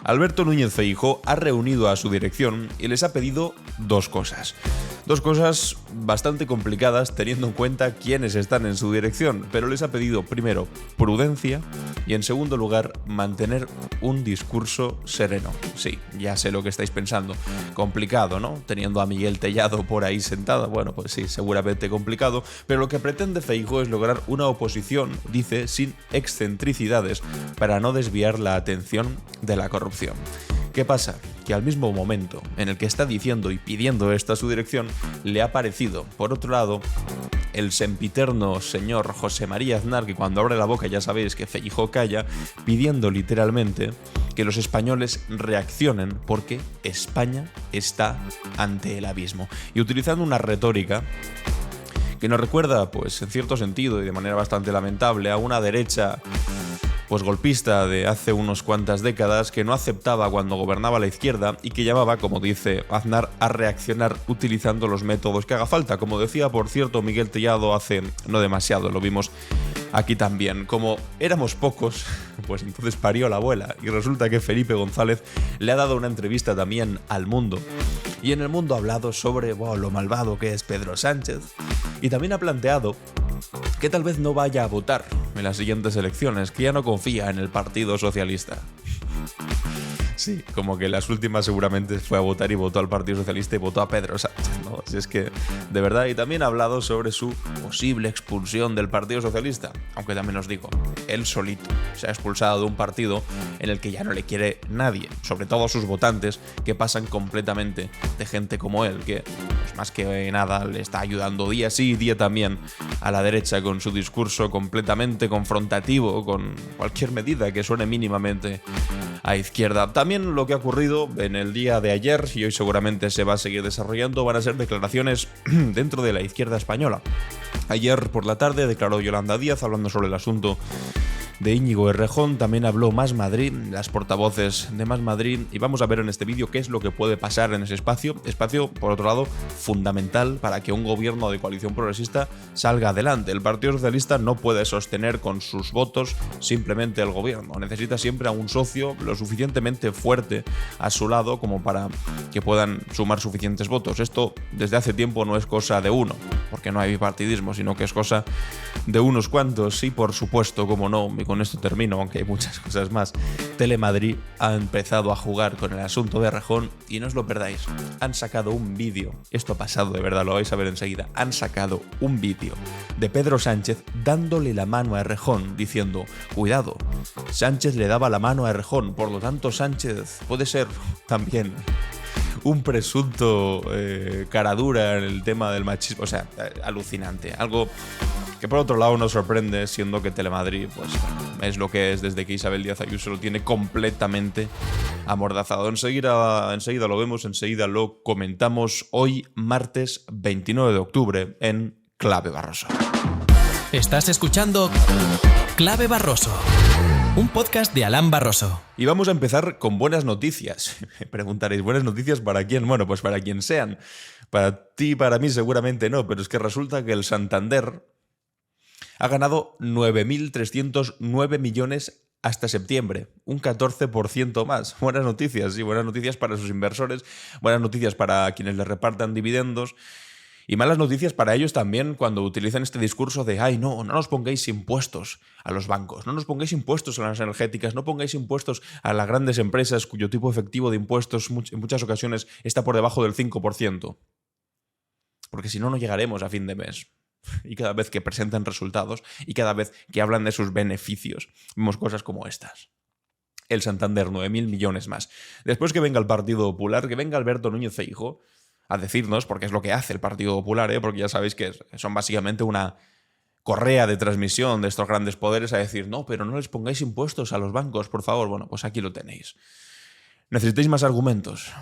Alberto Núñez Feijóo ha reunido a su dirección y les ha pedido dos cosas. Dos cosas bastante complicadas teniendo en cuenta quiénes están en su dirección, pero les ha pedido primero prudencia y en segundo lugar mantener un discurso sereno. Sí, ya sé lo que estáis pensando. Complicado, ¿no? Teniendo a Miguel Tellado por ahí sentado. Bueno, pues sí, seguramente complicado, pero lo que pretende Feijóo es lograr una oposición, dice, sin excentricidades para no desviar la atención de la corrupción. ¿Qué pasa? Que al mismo momento en el que está diciendo y pidiendo esto a su dirección, le ha aparecido, por otro lado, el sempiterno señor José María Aznar, que cuando abre la boca ya sabéis que Feijóo calla, pidiendo literalmente que los españoles reaccionen porque España está ante el abismo. Y utilizando una retórica que nos recuerda, pues en cierto sentido y de manera bastante lamentable, a una derecha pues golpista de hace unas cuantas décadas que no aceptaba cuando gobernaba la izquierda y que llamaba, como dice Aznar, a reaccionar utilizando los métodos que haga falta. Como decía, por cierto, Miguel Tellado hace no demasiado, lo vimos aquí también. Como éramos pocos, pues entonces parió la abuela y resulta que Felipe González le ha dado una entrevista también al Mundo. Y en el Mundo ha hablado sobre lo malvado que es Pedro Sánchez y también ha planteado que tal vez no vaya a votar en las siguientes elecciones, que ya no confía en el Partido Socialista. Sí, como que las últimas seguramente fue a votar y votó al Partido Socialista y votó a Pedro Sánchez, ¿no? Así es que, de verdad, y también ha hablado sobre su posible expulsión del Partido Socialista, aunque también os digo, él solito se ha expulsado de un partido en el que ya no le quiere nadie, sobre todo sus votantes, que pasan completamente de gente como él, que pues más que nada le está ayudando día sí y día también a la derecha con su discurso completamente confrontativo con cualquier medida que suene mínimamente a izquierda. También lo que ha ocurrido en el día de ayer, y hoy seguramente se va a seguir desarrollando, van a ser declaraciones dentro de la izquierda española. Ayer por la tarde declaró Yolanda Díaz hablando sobre el asunto de Íñigo Errejón, también habló Más Madrid, las portavoces de Más Madrid, y vamos a ver en este vídeo qué es lo que puede pasar en ese espacio, por otro lado, fundamental para que un gobierno de coalición progresista salga adelante. El Partido Socialista no puede sostener con sus votos simplemente el gobierno, necesita siempre a un socio lo suficientemente fuerte a su lado como para que puedan sumar suficientes votos. Esto desde hace tiempo no es cosa de uno, porque no hay bipartidismo, sino que es cosa de unos cuantos, y por supuesto, como no, con esto termino, aunque hay muchas cosas más. Telemadrid ha empezado a jugar con el asunto de Errejón y no os lo perdáis. Han sacado un vídeo, esto ha pasado de verdad, lo vais a ver enseguida. Han sacado un vídeo de Pedro Sánchez dándole la mano a Errejón, diciendo: cuidado, Sánchez le daba la mano a Errejón, por lo tanto Sánchez puede ser también un presunto cara dura en el tema del machismo. O sea, alucinante. Algo que por otro lado nos sorprende, siendo que Telemadrid pues, es lo que es desde que Isabel Díaz Ayuso lo tiene completamente amordazado. Enseguida lo vemos, enseguida lo comentamos hoy, martes 29 de octubre, en Clave Barroso. Estás escuchando Clave Barroso, un podcast de Alan Barroso. Y vamos a empezar con buenas noticias. Me preguntaréis, ¿buenas noticias para quién? Bueno, pues para quien sean. Para ti, para mí seguramente no, pero es que resulta que el Santander ha ganado 9.309 millones hasta septiembre, un 14% más. Buenas noticias, sí, buenas noticias para sus inversores, buenas noticias para quienes les repartan dividendos y malas noticias para ellos también cuando utilizan este discurso de «ay, no nos pongáis impuestos a los bancos, no nos pongáis impuestos a las energéticas, no pongáis impuestos a las grandes empresas cuyo tipo efectivo de impuestos en muchas ocasiones está por debajo del 5%, porque si no, no llegaremos a fin de mes». Y cada vez que presentan resultados y cada vez que hablan de sus beneficios, vemos cosas como estas. El Santander, 9.000 millones más. Después que venga el Partido Popular, que venga Alberto Núñez Feijóo a decirnos, porque es lo que hace el Partido Popular, porque ya sabéis que son básicamente una correa de transmisión de estos grandes poderes, a decir, no, pero no les pongáis impuestos a los bancos, por favor. Bueno, pues aquí lo tenéis. ¿Necesitáis más argumentos?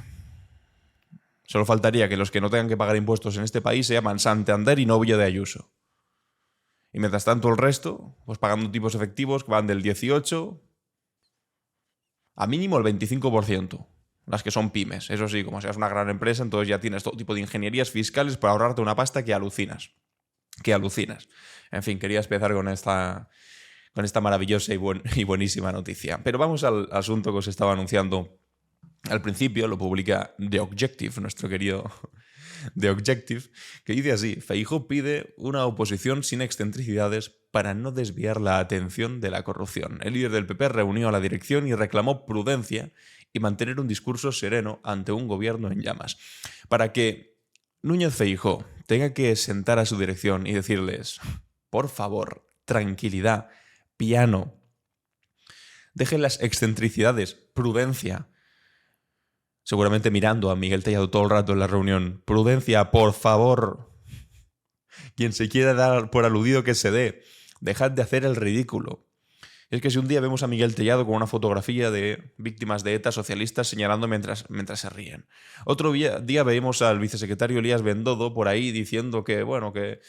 Solo faltaría que los que no tengan que pagar impuestos en este país se llaman Santander y Novio de Ayuso. Y mientras tanto el resto, pues pagando tipos efectivos que van del 18 a mínimo el 25%. Las que son pymes. Eso sí, como seas una gran empresa, entonces ya tienes todo tipo de ingenierías fiscales para ahorrarte una pasta que alucinas. Que alucinas. En fin, quería empezar con esta maravillosa y buenísima noticia. Pero vamos al asunto que os estaba anunciando al principio. Lo publica The Objective, nuestro querido The Objective, que dice así: Feijóo pide una oposición sin excentricidades para no desviar la atención de la corrupción. El líder del PP reunió a la dirección y reclamó prudencia y mantener un discurso sereno ante un gobierno en llamas. Para que Núñez Feijóo tenga que sentar a su dirección y decirles: por favor, tranquilidad, piano, dejen las excentricidades, prudencia. Seguramente mirando a Miguel Tellado todo el rato en la reunión. Prudencia, por favor. Quien se quiera dar por aludido que se dé. Dejad de hacer el ridículo. Es que si un día vemos a Miguel Tellado con una fotografía de víctimas de ETA socialistas señalando mientras se ríen. Otro día vemos al vicesecretario Elías Bendodo por ahí diciendo que, bueno, que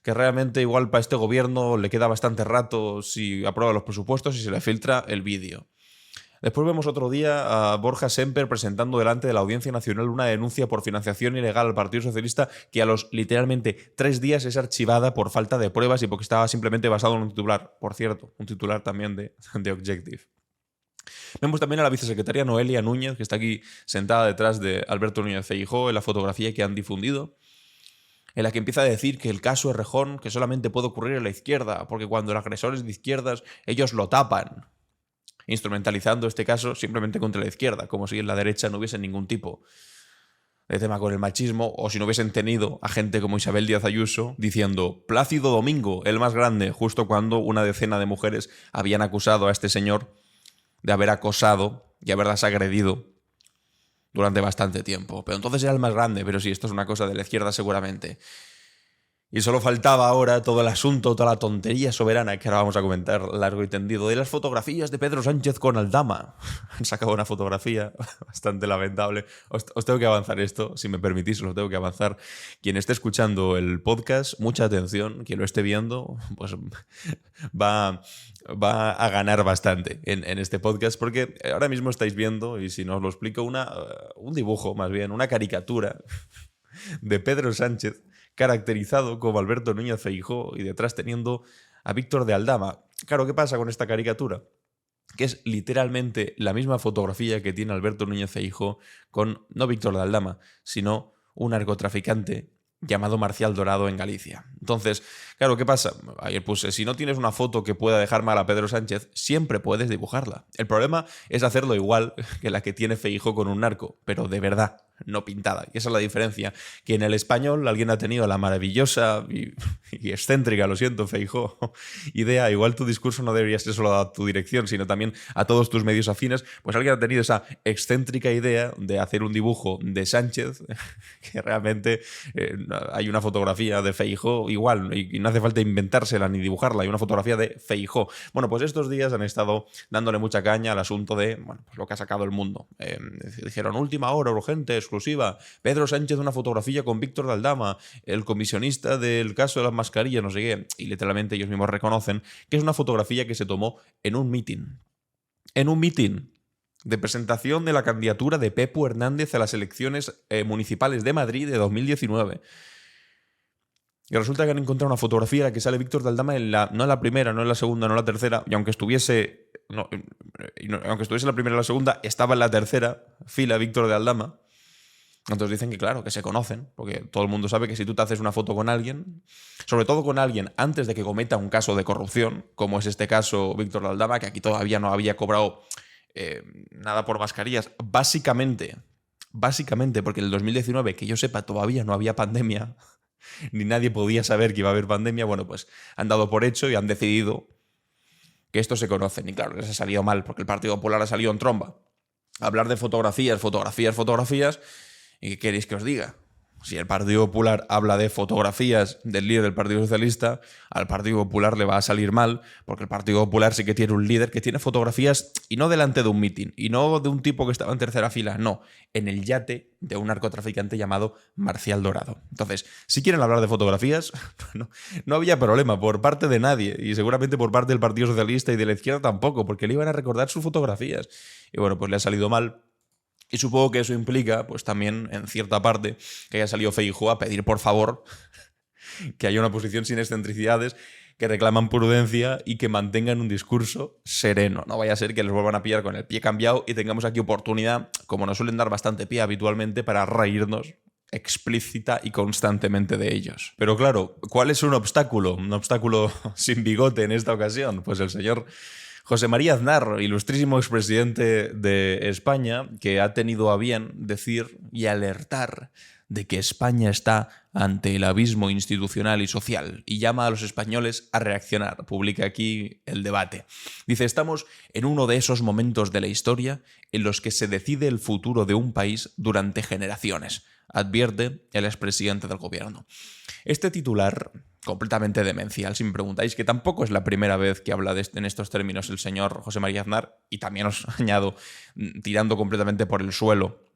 realmente igual para este gobierno le queda bastante rato si aprueba los presupuestos y se le filtra el vídeo. Después vemos otro día a Borja Semper presentando delante de la Audiencia Nacional una denuncia por financiación ilegal al Partido Socialista que a los literalmente 3 días es archivada por falta de pruebas y porque estaba simplemente basado en un titular. Por cierto, un titular también de Objective. Vemos también a la vicesecretaria Noelia Núñez, que está aquí sentada detrás de Alberto Núñez Feijóo en la fotografía que han difundido, en la que empieza a decir que el caso Errejón que solamente puede ocurrir en la izquierda, porque cuando el agresor es de izquierdas, ellos lo tapan, instrumentalizando este caso simplemente contra la izquierda, como si en la derecha no hubiese ningún tipo de tema con el machismo, o si no hubiesen tenido a gente como Isabel Díaz Ayuso diciendo Plácido Domingo, el más grande, justo cuando una decena de mujeres habían acusado a este señor de haber acosado y haberlas agredido durante bastante tiempo. Pero entonces era el más grande, pero sí, esto es una cosa de la izquierda seguramente. Y solo faltaba ahora todo el asunto, toda la tontería soberana que ahora vamos a comentar largo y tendido, de las fotografías de Pedro Sánchez con Aldama. Han sacado una fotografía bastante lamentable. Os tengo que avanzar esto, si me permitís, os lo tengo que avanzar. Quien esté escuchando el podcast, mucha atención. Quien lo esté viendo, pues va a ganar bastante en este podcast, porque ahora mismo estáis viendo, y si no os lo explico, un dibujo, más bien, una caricatura de Pedro Sánchez caracterizado como Alberto Núñez Feijóo y detrás teniendo a Víctor de Aldama. Claro, ¿qué pasa con esta caricatura? Que es literalmente la misma fotografía que tiene Alberto Núñez Feijóo con no Víctor de Aldama, sino un narcotraficante llamado Marcial Dorado en Galicia. Entonces, claro, ¿qué pasa? Ayer puse, si no tienes una foto que pueda dejar mal a Pedro Sánchez, siempre puedes dibujarla. El problema es hacerlo igual que la que tiene Feijóo con un narco, pero de verdad, no pintada. Y esa es la diferencia, que en el español alguien ha tenido la maravillosa y excéntrica, lo siento, Feijóo, idea, igual tu discurso no debería ser solo a tu dirección, sino también a todos tus medios afines, pues alguien ha tenido esa excéntrica idea de hacer un dibujo de Sánchez, que realmente hay una fotografía de Feijóo igual, y no hace falta inventársela ni dibujarla, hay una fotografía de Feijóo. Bueno, pues estos días han estado dándole mucha caña al asunto de, bueno, pues lo que ha sacado el mundo. Dijeron, última hora, urgente, exclusiva, Pedro Sánchez una fotografía con Víctor de Aldama, el comisionista del caso de las mascarillas, no sé qué, y literalmente ellos mismos reconocen que es una fotografía que se tomó en un mitin. En un mitin de presentación de la candidatura de Pepu Hernández a las elecciones municipales de Madrid de 2019. Y resulta que han encontrado una fotografía en la que sale Víctor de Aldama no en la primera, no en la segunda, no en la tercera, y aunque estuviese en la primera o la segunda, estaba en la tercera fila Víctor de Aldama. Entonces dicen que claro, que se conocen, porque todo el mundo sabe que si tú te haces una foto con alguien, sobre todo con alguien antes de que cometa un caso de corrupción, como es este caso Víctor de Aldama, que aquí todavía no había cobrado nada por mascarillas, básicamente porque en el 2019, que yo sepa, todavía no había pandemia, ni nadie podía saber que iba a haber pandemia, bueno, pues han dado por hecho y han decidido que estos se conocen. Y claro, les ha salido mal, porque el Partido Popular ha salido en tromba. Hablar de fotografías, ¿y qué queréis que os diga? Si el Partido Popular habla de fotografías del líder del Partido Socialista, al Partido Popular le va a salir mal, porque el Partido Popular sí que tiene un líder que tiene fotografías, y no delante de un mitin, y no de un tipo que estaba en tercera fila, no, en el yate de un narcotraficante llamado Marcial Dorado. Entonces, si quieren hablar de fotografías, no había problema por parte de nadie, y seguramente por parte del Partido Socialista y de la izquierda tampoco, porque le iban a recordar sus fotografías. Y bueno, pues le ha salido mal. Y supongo que eso implica, pues también, en cierta parte, que haya salido Feijóo a pedir, por favor, que haya una oposición sin excentricidades, que reclaman prudencia y que mantengan un discurso sereno. No vaya a ser que les vuelvan a pillar con el pie cambiado y tengamos aquí oportunidad, como nos suelen dar bastante pie habitualmente, para reírnos explícita y constantemente de ellos. Pero claro, ¿cuál es un obstáculo? Un obstáculo sin bigote en esta ocasión. Pues el señor José María Aznar, ilustrísimo expresidente de España, que ha tenido a bien decir y alertar de que España está ante el abismo institucional y social y llama a los españoles a reaccionar. Publica aquí el debate. Dice, estamos en uno de esos momentos de la historia en los que se decide el futuro de un país durante generaciones, advierte el expresidente del gobierno. Este titular, completamente demencial, si me preguntáis, que tampoco es la primera vez que habla en estos términos el señor José María Aznar, y también os añado, tirando completamente por el suelo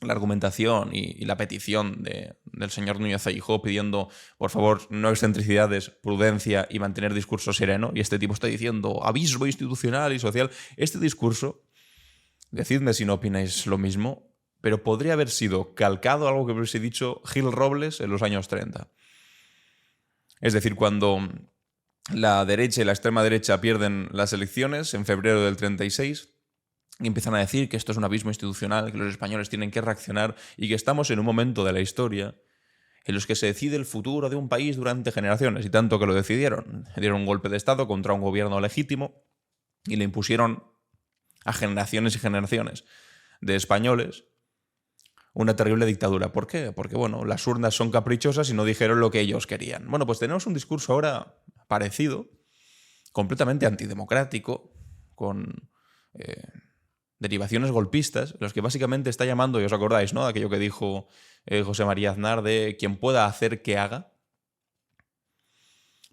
la argumentación y la petición del señor Núñez Feijóo pidiendo, por favor, no excentricidades, prudencia y mantener discurso sereno. Y este tipo está diciendo abismo institucional y social. Este discurso, decidme si no opináis lo mismo, pero podría haber sido calcado algo que hubiese dicho Gil Robles en los años 30. Es decir, cuando la derecha y la extrema derecha pierden las elecciones en febrero del 36, y empiezan a decir que esto es un abismo institucional, que los españoles tienen que reaccionar y que estamos en un momento de la historia en los que se decide el futuro de un país durante generaciones, y tanto que lo decidieron. Dieron un golpe de Estado contra un gobierno legítimo y le impusieron a generaciones y generaciones de españoles una terrible dictadura. ¿Por qué? Porque, bueno, las urnas son caprichosas y no dijeron lo que ellos querían. Bueno, pues tenemos un discurso ahora parecido, completamente antidemocrático, con derivaciones golpistas, los que básicamente está llamando, y os acordáis, ¿no?, aquello que dijo José María Aznar de quien pueda hacer que haga.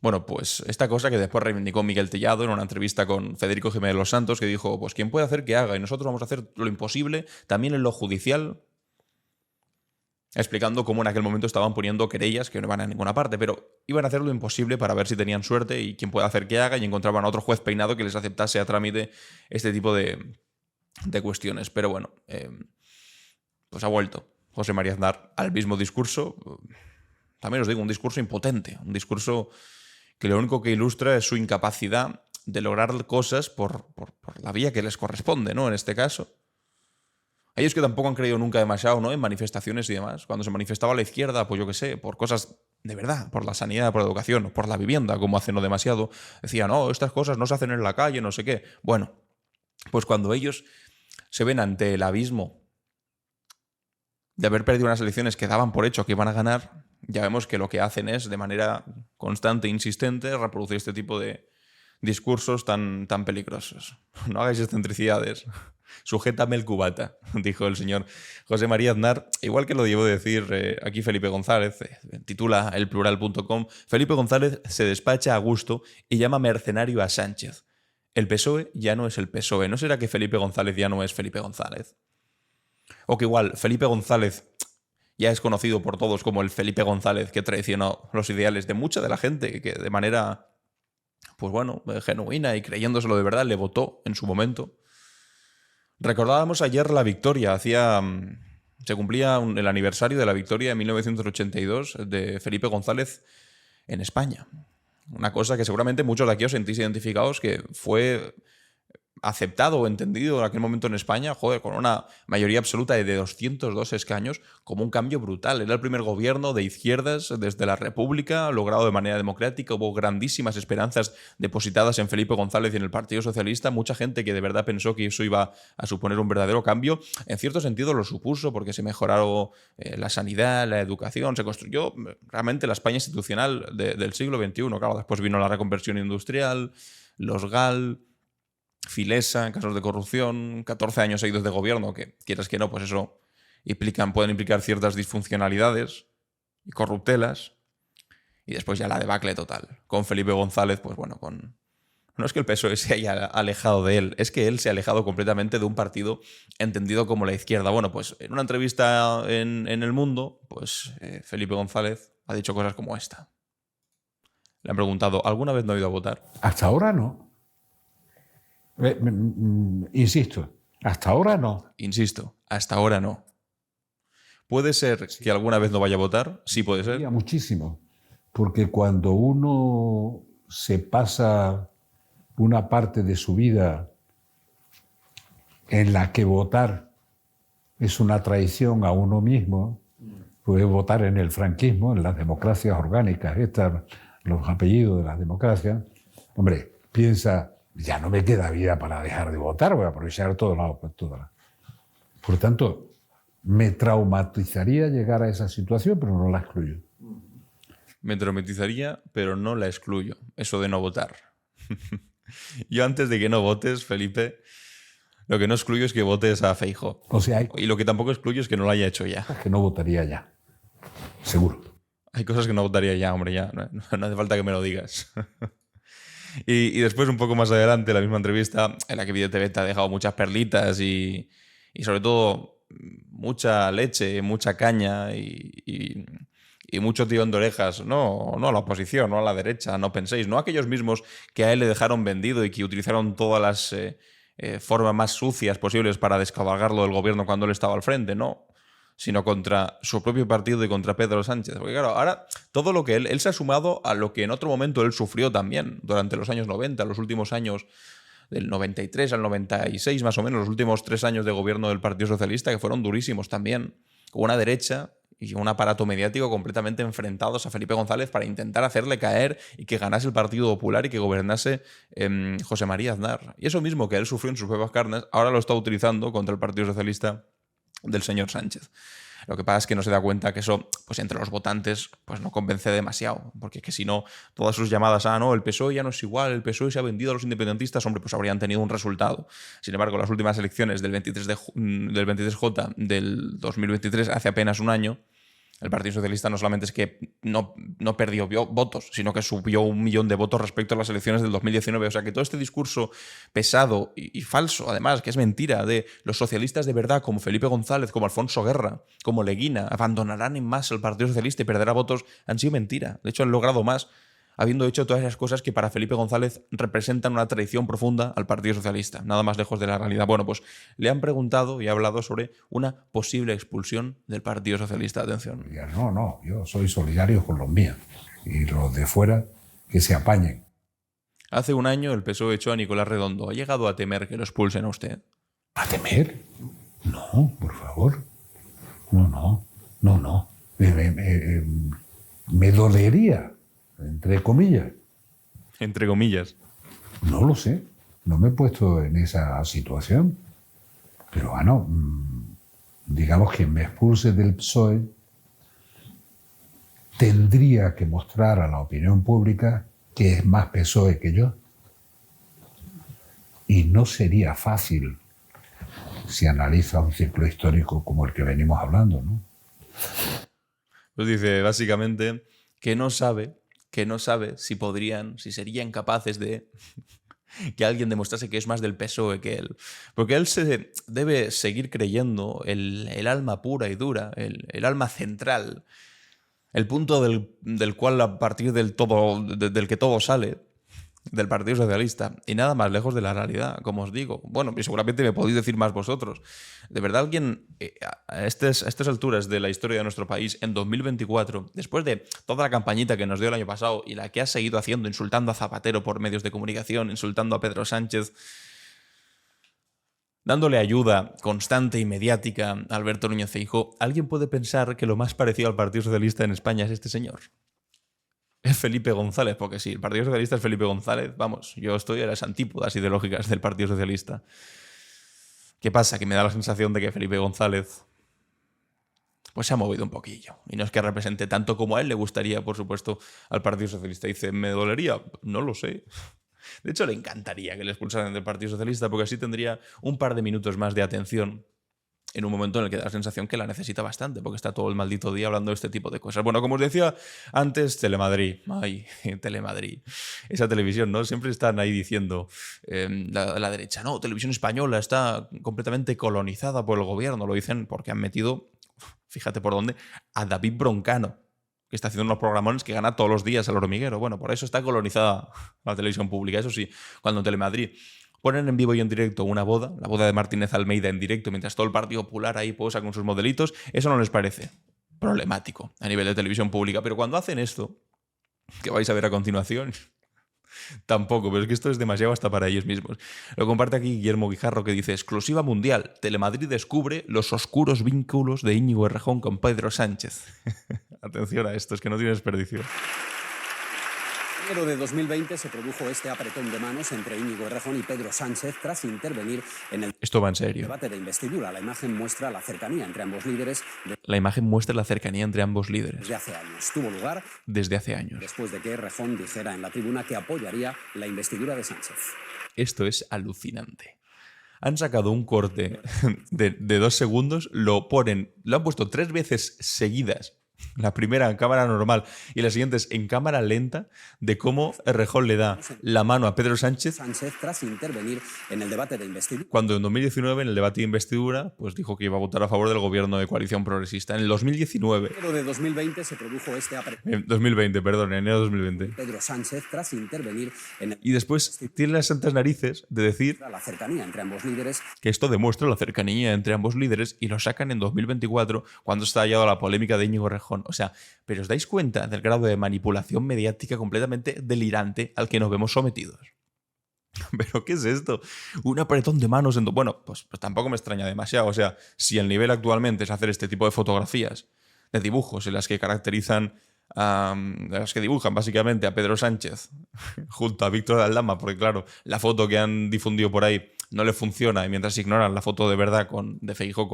Bueno, pues esta cosa que después reivindicó Miguel Tellado en una entrevista con Federico Jiménez Los Santos, que dijo, pues quien pueda hacer que haga, y nosotros vamos a hacer lo imposible, también en lo judicial, explicando cómo en aquel momento estaban poniendo querellas que no iban a ninguna parte, pero iban a hacer lo imposible para ver si tenían suerte y quien pueda hacer que haga, y encontraban a otro juez peinado que les aceptase a trámite este tipo de cuestiones. Pero bueno, pues ha vuelto José María Aznar al mismo discurso. También os digo, un discurso impotente, un discurso que lo único que ilustra es su incapacidad de lograr cosas por la vía que les corresponde, ¿no? En este caso. Ellos que tampoco han creído nunca demasiado, ¿no?, en manifestaciones y demás. Cuando se manifestaba la izquierda, pues yo qué sé, por cosas de verdad, por la sanidad, por la educación, por la vivienda, como hace no demasiado, decían, no, estas cosas no se hacen en la calle, no sé qué. Bueno, pues cuando ellos se ven ante el abismo de haber perdido unas elecciones que daban por hecho que iban a ganar, ya vemos que lo que hacen es, de manera constante e insistente, reproducir este tipo de discursos tan peligrosos. No hagáis excentricidades. Sujétame el cubata, dijo el señor José María Aznar. Igual que lo llevo a decir aquí Felipe González, titula elplural.com, Felipe González se despacha a gusto y llama mercenario a Sánchez. El PSOE ya no es el PSOE. ¿No será que Felipe González ya no es Felipe González? O que igual Felipe González ya es conocido por todos como el Felipe González que traicionó los ideales de mucha de la gente que de manera, pues bueno, genuina y creyéndoselo de verdad le votó en su momento. Recordábamos ayer la victoria, se cumplía el aniversario de la victoria de 1982 de Felipe González en España. Una cosa que seguramente muchos de aquí os sentís identificados, que fue aceptado o entendido en aquel momento en España, con una mayoría absoluta de 202 escaños, como un cambio brutal. Era el primer gobierno de izquierdas desde la República, logrado de manera democrática. Hubo grandísimas esperanzas depositadas en Felipe González y en el Partido Socialista. Mucha gente que de verdad pensó que eso iba a suponer un verdadero cambio. En cierto sentido lo supuso, porque se mejoraron la sanidad, la educación, se construyó realmente la España institucional del siglo XXI. Claro, después vino la reconversión industrial, los GAL, Filesa, casos de corrupción, 14 años seguidos de gobierno, que quieras que no, pues eso pueden implicar ciertas disfuncionalidades y corruptelas. Y después ya la debacle total. Con Felipe González, pues bueno, no es que el PSOE se haya alejado de él, es que él se ha alejado completamente de un partido entendido como la izquierda. Bueno, pues en una entrevista en El Mundo, pues Felipe González ha dicho cosas como esta. Le han preguntado, ¿alguna vez no ha ido a votar? Hasta ahora no. Insisto, hasta ahora no. Insisto, hasta ahora no. ¿Puede ser que alguna vez no vaya a votar? Sí, puede ser. Muchísimo, porque cuando uno se pasa una parte de su vida en la que votar es una traición a uno mismo, puede votar en el franquismo, en las democracias orgánicas, los apellidos de las democracias, hombre, piensa, ya no me queda vida para dejar de votar, voy a aprovechar todo lado. Por tanto, me traumatizaría llegar a esa situación, pero no la excluyo. Me traumatizaría, pero no la excluyo. Eso de no votar. Yo antes de que no votes, Felipe, lo que no excluyo es que votes a Feijóo. O sea, Y lo que tampoco excluyo es que no lo haya hecho ya. que no votaría ya, seguro. Hay cosas que no votaría ya, hombre, ya. No hace falta que me lo digas. Y después, un poco más adelante, la misma entrevista, en la que evidentemente te ha dejado muchas perlitas y sobre todo mucha leche, mucha caña y mucho tirón de orejas, no a la oposición, no a la derecha, no penséis, no a aquellos mismos que a él le dejaron vendido y que utilizaron todas las formas más sucias posibles para descabalgarlo del gobierno cuando él estaba al frente, no, sino contra su propio partido y contra Pedro Sánchez. Porque claro, ahora todo lo que él se ha sumado a lo que en otro momento él sufrió también durante los años 90, los últimos años del 93 al 96 más o menos, los últimos 3 años de gobierno del Partido Socialista, que fueron durísimos también, con una derecha y un aparato mediático completamente enfrentados a Felipe González para intentar hacerle caer y que ganase el Partido Popular y que gobernase José María Aznar. Y eso mismo que él sufrió en sus propias carnes, ahora lo está utilizando contra el Partido Socialista del señor Sánchez. Lo que pasa es que no se da cuenta que eso, pues entre los votantes, pues no convence demasiado. Porque es que si no, todas sus llamadas a no, el PSOE ya no es igual, el PSOE se ha vendido a los independentistas, hombre, pues habrían tenido un resultado. Sin embargo, las últimas elecciones del 23J del 2023, hace apenas un año, el Partido Socialista no solamente es que no perdió votos, sino que subió 1 millón de votos respecto a las elecciones del 2019. O sea que todo este discurso pesado y falso, además, que es mentira, de los socialistas de verdad, como Felipe González, como Alfonso Guerra, como Leguina, abandonarán en masa el Partido Socialista y perderá votos, han sido mentira. De hecho, han logrado más habiendo hecho todas esas cosas que para Felipe González representan una traición profunda al Partido Socialista, nada más lejos de la realidad. Bueno, pues le han preguntado y ha hablado sobre una posible expulsión del Partido Socialista. Atención. No, yo soy solidario con los míos y los de fuera que se apañen. Hace un año el PSOE echó a Nicolás Redondo. ¿Ha llegado a temer que lo expulsen a usted? ¿A temer? No, por favor. No. Me dolería. Entre comillas. Entre comillas. No lo sé. No me he puesto en esa situación. Pero bueno, digamos que me expulse del PSOE tendría que mostrar a la opinión pública que es más PSOE que yo. Y no sería fácil si analiza un ciclo histórico como el que venimos hablando, ¿no? Pues dice, básicamente, que no sabe si serían capaces de que alguien demostrase que es más del PSOE que él. Porque él se debe seguir creyendo el alma pura y dura, el alma central, el punto del cual a partir del que todo sale, del Partido Socialista, y nada más lejos de la realidad, como os digo. Bueno, y seguramente me podéis decir más vosotros. ¿De verdad alguien a estas alturas de la historia de nuestro país, en 2024, después de toda la campañita que nos dio el año pasado y la que ha seguido haciendo, insultando a Zapatero por medios de comunicación, insultando a Pedro Sánchez, dándole ayuda constante y mediática a Alberto Núñez Feijóo, alguien puede pensar que lo más parecido al Partido Socialista en España es este señor? Es Felipe González, porque sí, el Partido Socialista es Felipe González. Vamos, yo estoy a las antípodas ideológicas del Partido Socialista. ¿Qué pasa? Que me da la sensación de que Felipe González pues se ha movido un poquillo. Y no es que represente tanto como a él le gustaría, por supuesto, al Partido Socialista. Dice, ¿me dolería? No lo sé. De hecho, le encantaría que le expulsaran del Partido Socialista, porque así tendría un par de minutos más de atención en un momento en el que da la sensación que la necesita bastante, porque está todo el maldito día hablando de este tipo de cosas. Bueno, como os decía antes, Telemadrid. Ay, Telemadrid. Esa televisión, ¿no? Siempre están ahí diciendo la derecha, no, Televisión Española está completamente colonizada por el gobierno. Lo dicen porque han metido, fíjate por dónde, a David Broncano, que está haciendo unos programones que gana todos los días al hormiguero. Bueno, por eso está colonizada la televisión pública. Eso sí, cuando en Telemadrid ponen en vivo y en directo una boda, la boda de Martínez Almeida en directo, mientras todo el Partido Popular ahí posa con sus modelitos, eso no les parece problemático a nivel de televisión pública. Pero cuando hacen esto, que vais a ver a continuación, Tampoco, pero es que esto es demasiado hasta para ellos mismos. Lo comparte aquí Guillermo Guijarro, que dice: exclusiva mundial, Telemadrid descubre los oscuros vínculos de Íñigo Errejón con Pedro Sánchez. Atención a esto, es que no tiene desperdicio. En enero de 2020 se produjo este apretón de manos entre Íñigo Errejón y Pedro Sánchez tras intervenir en el Esto va en serio. debate de investidura. La imagen muestra la cercanía entre ambos líderes La imagen muestra la cercanía entre ambos líderes desde hace años. Tuvo lugar desde hace años. después de que Errejón dijera en la tribuna que apoyaría la investidura de Sánchez. Esto es alucinante. Han sacado un corte de 2 segundos, lo han puesto 3 veces seguidas. La primera en cámara normal y las siguientes en cámara lenta, de cómo Errejón le da la mano a Pedro Sánchez Tras intervenir en el debate de investidura. cuando en 2019, en el debate de investidura, pues dijo que iba a votar a favor del gobierno de coalición progresista. En el 2019. En enero de 2020 se produjo este apretón. En 2020, perdón, en enero de 2020. Pedro Sánchez tras intervenir en el Y después tiene las santas narices de decir la cercanía entre ambos líderes que esto demuestra la cercanía entre ambos líderes y lo sacan en 2024 cuando está estallado la polémica de Íñigo Errejón. O sea, ¿pero os dais cuenta del grado de manipulación mediática completamente delirante al que nos vemos sometidos? ¿Pero qué es esto? Un apretón de manos en... Bueno, pues tampoco me extraña demasiado. O sea, si el nivel actualmente es hacer este tipo de fotografías, de dibujos en las que caracterizan... de las que dibujan básicamente a Pedro Sánchez junto a Víctor de Aldama, porque claro, la foto que han difundido por ahí no le funciona y mientras ignoran la foto de verdad de Feijóo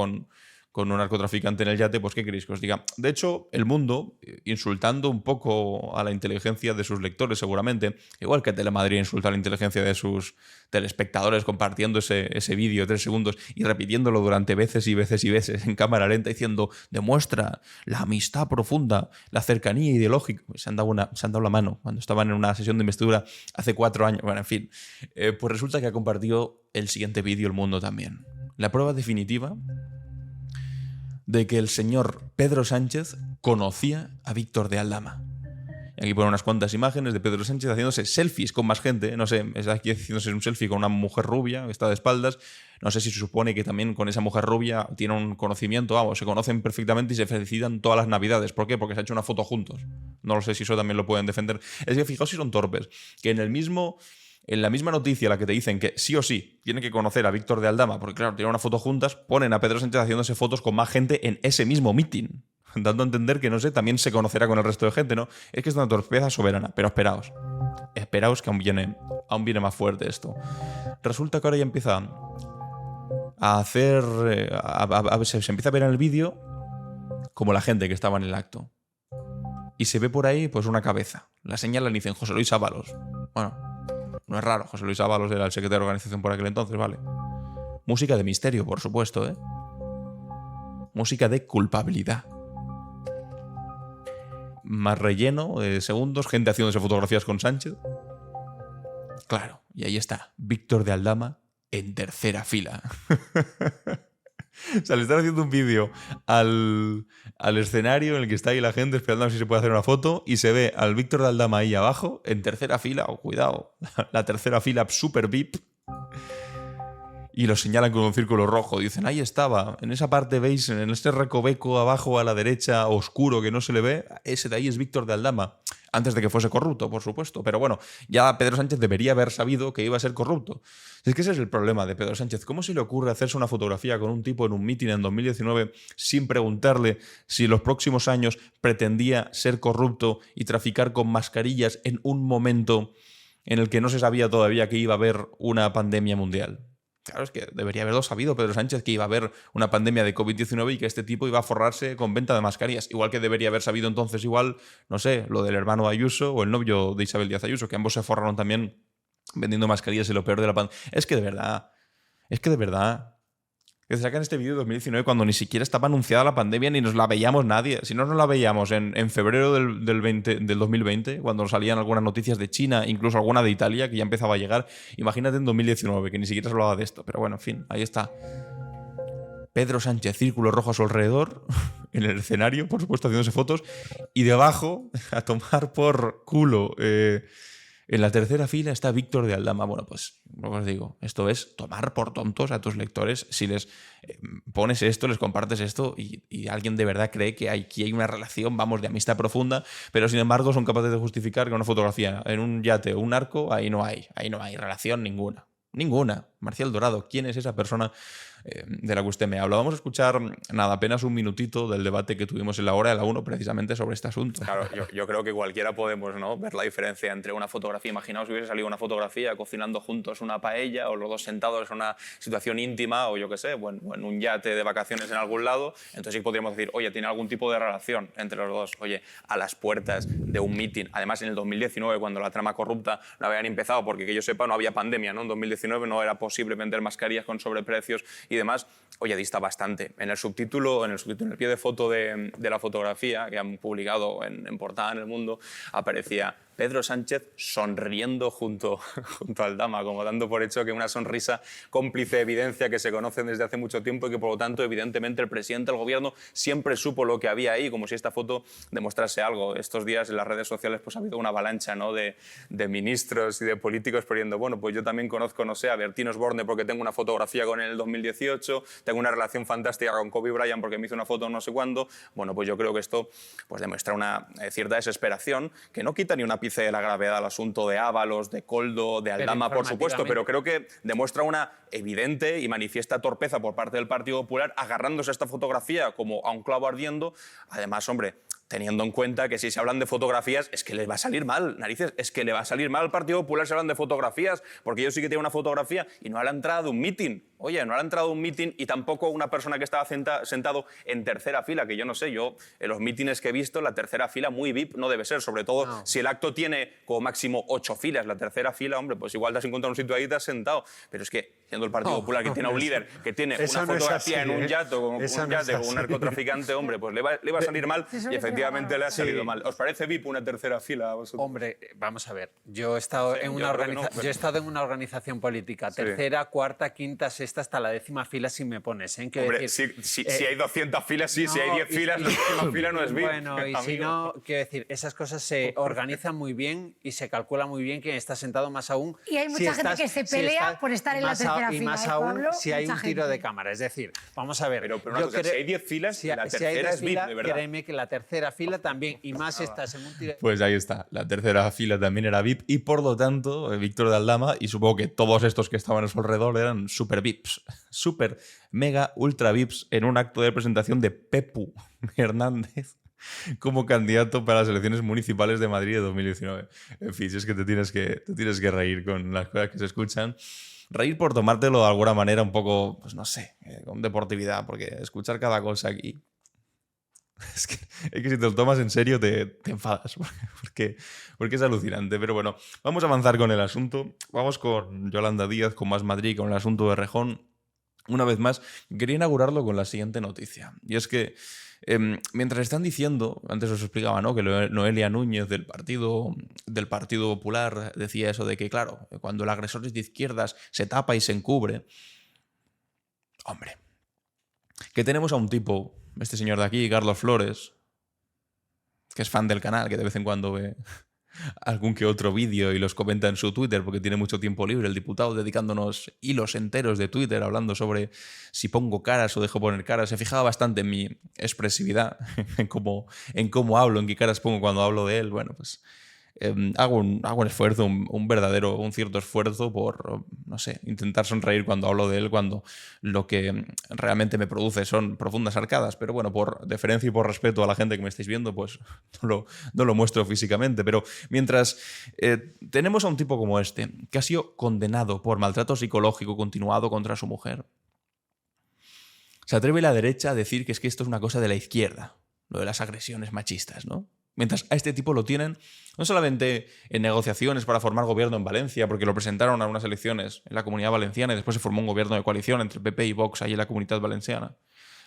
con un narcotraficante en el yate, pues ¿qué queréis que os diga? De hecho, El Mundo, insultando un poco a la inteligencia de sus lectores seguramente, igual que Telemadrid insulta a la inteligencia de sus telespectadores compartiendo ese vídeo de 3 segundos y repitiéndolo durante veces y veces y veces en cámara lenta diciendo demuestra la amistad profunda, la cercanía ideológica. Se han dado la mano cuando estaban en una sesión de investidura hace 4 años. Bueno, en fin. Pues resulta que ha compartido el siguiente vídeo El Mundo también. La prueba definitiva de que el señor Pedro Sánchez conocía a Víctor de Aldama. Y aquí pone unas cuantas imágenes de Pedro Sánchez haciéndose selfies con más gente. No sé, es aquí haciéndose un selfie con una mujer rubia que está de espaldas. No sé si se supone que también con esa mujer rubia tiene un conocimiento, vamos, se conocen perfectamente y se felicitan todas las navidades. ¿Por qué? Porque se ha hecho una foto juntos. No lo sé si eso también lo pueden defender. Es que fijaos si son torpes. Que en la misma noticia en la que te dicen que sí o sí tienen que conocer a Víctor de Aldama, porque claro, tienen una foto juntas, ponen a Pedro Sánchez haciéndose fotos con más gente en ese mismo meeting, dando a entender que, no sé, también se conocerá con el resto de gente, ¿no? Es que es una torpeza soberana, pero esperaos que aún viene más fuerte esto. Resulta que ahora ya empieza a hacer... se empieza a ver en el vídeo como la gente que estaba en el acto. Y se ve por ahí pues una cabeza. La señalan y dicen José Luis Ábalos. Bueno, no es raro, José Luis Ábalos era el secretario de organización por aquel entonces, vale. Música de misterio, por supuesto, ¿eh? Música de culpabilidad. Más relleno de segundos, gente haciéndose fotografías con Sánchez. Claro, y ahí está, Víctor de Aldama en tercera fila. O sea, le están haciendo un vídeo al escenario en el que está ahí la gente esperando a ver si se puede hacer una foto y se ve al Víctor de Aldama ahí abajo, en tercera fila, cuidado, la tercera fila super VIP, y lo señalan con un círculo rojo. Dicen, ahí estaba, en esa parte veis, en ese recoveco abajo a la derecha, oscuro, que no se le ve, ese de ahí es Víctor de Aldama. Antes de que fuese corrupto, por supuesto. Pero bueno, ya Pedro Sánchez debería haber sabido que iba a ser corrupto. Es que ese es el problema de Pedro Sánchez. ¿Cómo se le ocurre hacerse una fotografía con un tipo en un mitin en 2019 sin preguntarle si en los próximos años pretendía ser corrupto y traficar con mascarillas en un momento en el que no se sabía todavía que iba a haber una pandemia mundial? Claro, es que debería haberlo sabido Pedro Sánchez que iba a haber una pandemia de COVID-19 y que este tipo iba a forrarse con venta de mascarillas. Igual que debería haber sabido entonces no sé, lo del hermano de Ayuso o el novio de Isabel Díaz Ayuso, que ambos se forraron también vendiendo mascarillas y lo peor de la pandemia. Es que de verdad, que se sacan este vídeo de 2019 cuando ni siquiera estaba anunciada la pandemia ni nos la veíamos nadie. Si no nos la veíamos en febrero del 2020, cuando salían algunas noticias de China, incluso alguna de Italia, que ya empezaba a llegar, imagínate en 2019, que ni siquiera se hablaba de esto. Pero bueno, en fin, ahí está. Pedro Sánchez, círculo rojo a su alrededor, en el escenario, por supuesto, haciéndose fotos, y debajo, a tomar por culo En la tercera fila está Víctor de Aldama. Bueno, pues lo que os digo, esto es tomar por tontos a tus lectores si les pones esto, les compartes esto y alguien de verdad cree que aquí hay una relación, vamos, de amistad profunda, pero sin embargo son capaces de justificar que una fotografía en un yate o un arco, ahí no hay relación ninguna. Ninguna. Marcial Dorado, ¿quién es esa persona de la que usted me habla? Vamos a escuchar, nada, apenas un minutito del debate que tuvimos en la hora de la 1 precisamente sobre este asunto. Claro, yo creo que cualquiera podemos, ¿no?, ver la diferencia entre una fotografía. Imaginaos si hubiese salido una fotografía cocinando juntos una paella o los dos sentados en una situación íntima o yo qué sé, o en un yate de vacaciones en algún lado. Entonces sí podríamos decir, oye, tiene algún tipo de relación entre los dos. Oye, a las puertas de un mitin. Además, en el 2019, cuando la trama corrupta no habían empezado, porque que yo sepa no había pandemia, ¿no? En 2019 no era posible vender mascarillas con sobreprecios y demás. Oye, dista bastante. En el subtítulo, en el pie de foto de la fotografía que han publicado en portada en El Mundo, aparecía Pedro Sánchez sonriendo junto a Aldama, como dando por hecho que una sonrisa cómplice evidencia que se conocen desde hace mucho tiempo y que por lo tanto evidentemente el presidente del gobierno siempre supo lo que había ahí, como si esta foto demostrase algo. Estos días en las redes sociales pues ha habido una avalancha, ¿no?, de ministros y de políticos poniendo, bueno, pues yo también conozco, no sé, a Bertín Osborne porque tengo una fotografía con él en el 2018, tengo una relación fantástica con Kobe Bryant porque me hizo una foto no sé cuándo. Bueno, pues yo creo que esto pues demuestra una cierta desesperación que no quita ni una pizca de la gravedad al asunto de Ábalos, de Koldo, de Aldama, por supuesto, pero creo que demuestra una evidente y manifiesta torpeza por parte del Partido Popular agarrándose a esta fotografía como a un clavo ardiendo. Además, hombre, teniendo en cuenta que si se hablan de fotografías es que les va a salir mal, narices, es que le va a salir mal al Partido Popular si hablan de fotografías, porque ellos sí que tienen una fotografía y no a la entrada de un mitin. Oye, no a la entrada de un mitin y tampoco una persona que estaba sentado en tercera fila, que yo no sé, yo en los mítines que he visto, la tercera fila muy VIP no debe ser, sobre todo si el acto tiene como máximo 8 filas, la tercera fila, hombre, pues igual te has encontrado un sitio ahí y te has sentado, pero es que siendo el Partido Popular que tiene a un líder que tiene una fotografía en un yate con un narcotraficante, hombre, pues le va a salir mal y efectivamente le ha salido mal. ¿Os parece VIP una tercera fila a vosotros? Hombre, vamos a ver, yo he estado en una organización política, tercera, cuarta, quinta, sexta, hasta la 10ª fila si me pones, ¿eh? Hombre, decir, si hay 200 filas, sí, no, si hay 10 filas, la 10ª fila no es VIP. Bueno, y si no, quiero decir, esas cosas se organizan muy bien y se calcula muy bien quién está sentado, más aún. Y hay mucha gente que se pelea por estar en la tercera fila. Y más aún si hay un tiro de cámara. Es decir, vamos a ver. Pero una cosa, si hay 10 filas, la tercera es VIP, de verdad. Créeme que la tercera fila también, y más estás en un tiro. Pues ahí está, la tercera fila también era VIP y por lo tanto, Víctor de Aldama, y supongo que todos estos que estaban a su alrededor eran super VIPs, super mega ultra VIPs en un acto de presentación de Pepu Hernández como candidato para las elecciones municipales de Madrid de 2019. En fin, si es que te tienes que reír con las cosas que se escuchan. Reír por tomártelo de alguna manera un poco, pues no sé, con deportividad, porque escuchar cada cosa aquí... Es que si te lo tomas en serio te enfadas, porque es alucinante. Pero bueno, vamos a avanzar con el asunto. Vamos con Yolanda Díaz, con Más Madrid, con el asunto de Rejón. Una vez más, quería inaugurarlo con la siguiente noticia. Y es que mientras están diciendo, antes os explicaba, ¿no?, que Noelia Núñez del Partido Popular decía eso de que, claro, cuando el agresor es de izquierdas se tapa y se encubre. Hombre, que tenemos a un tipo, este señor de aquí, Carlos Flores, que es fan del canal, que de vez en cuando ve algún que otro vídeo y los comenta en su Twitter porque tiene mucho tiempo libre, el diputado, dedicándonos hilos enteros de Twitter hablando sobre si pongo caras o dejo poner caras. Se fijaba bastante en mi expresividad, en cómo hablo, en qué caras pongo cuando hablo de él. Bueno, pues hago un esfuerzo, un cierto esfuerzo por, no sé, intentar sonreír cuando hablo de él, cuando lo que realmente me produce son profundas arcadas. Pero bueno, por deferencia y por respeto a la gente que me estáis viendo, pues no lo muestro físicamente. Pero mientras tenemos a un tipo como este, que ha sido condenado por maltrato psicológico continuado contra su mujer, se atreve la derecha a decir que esto es una cosa de la izquierda, lo de las agresiones machistas, ¿no? Mientras a este tipo lo tienen no solamente en negociaciones para formar gobierno en Valencia, porque lo presentaron a unas elecciones en la Comunidad Valenciana y después se formó un gobierno de coalición entre PP y Vox ahí en la Comunidad Valenciana,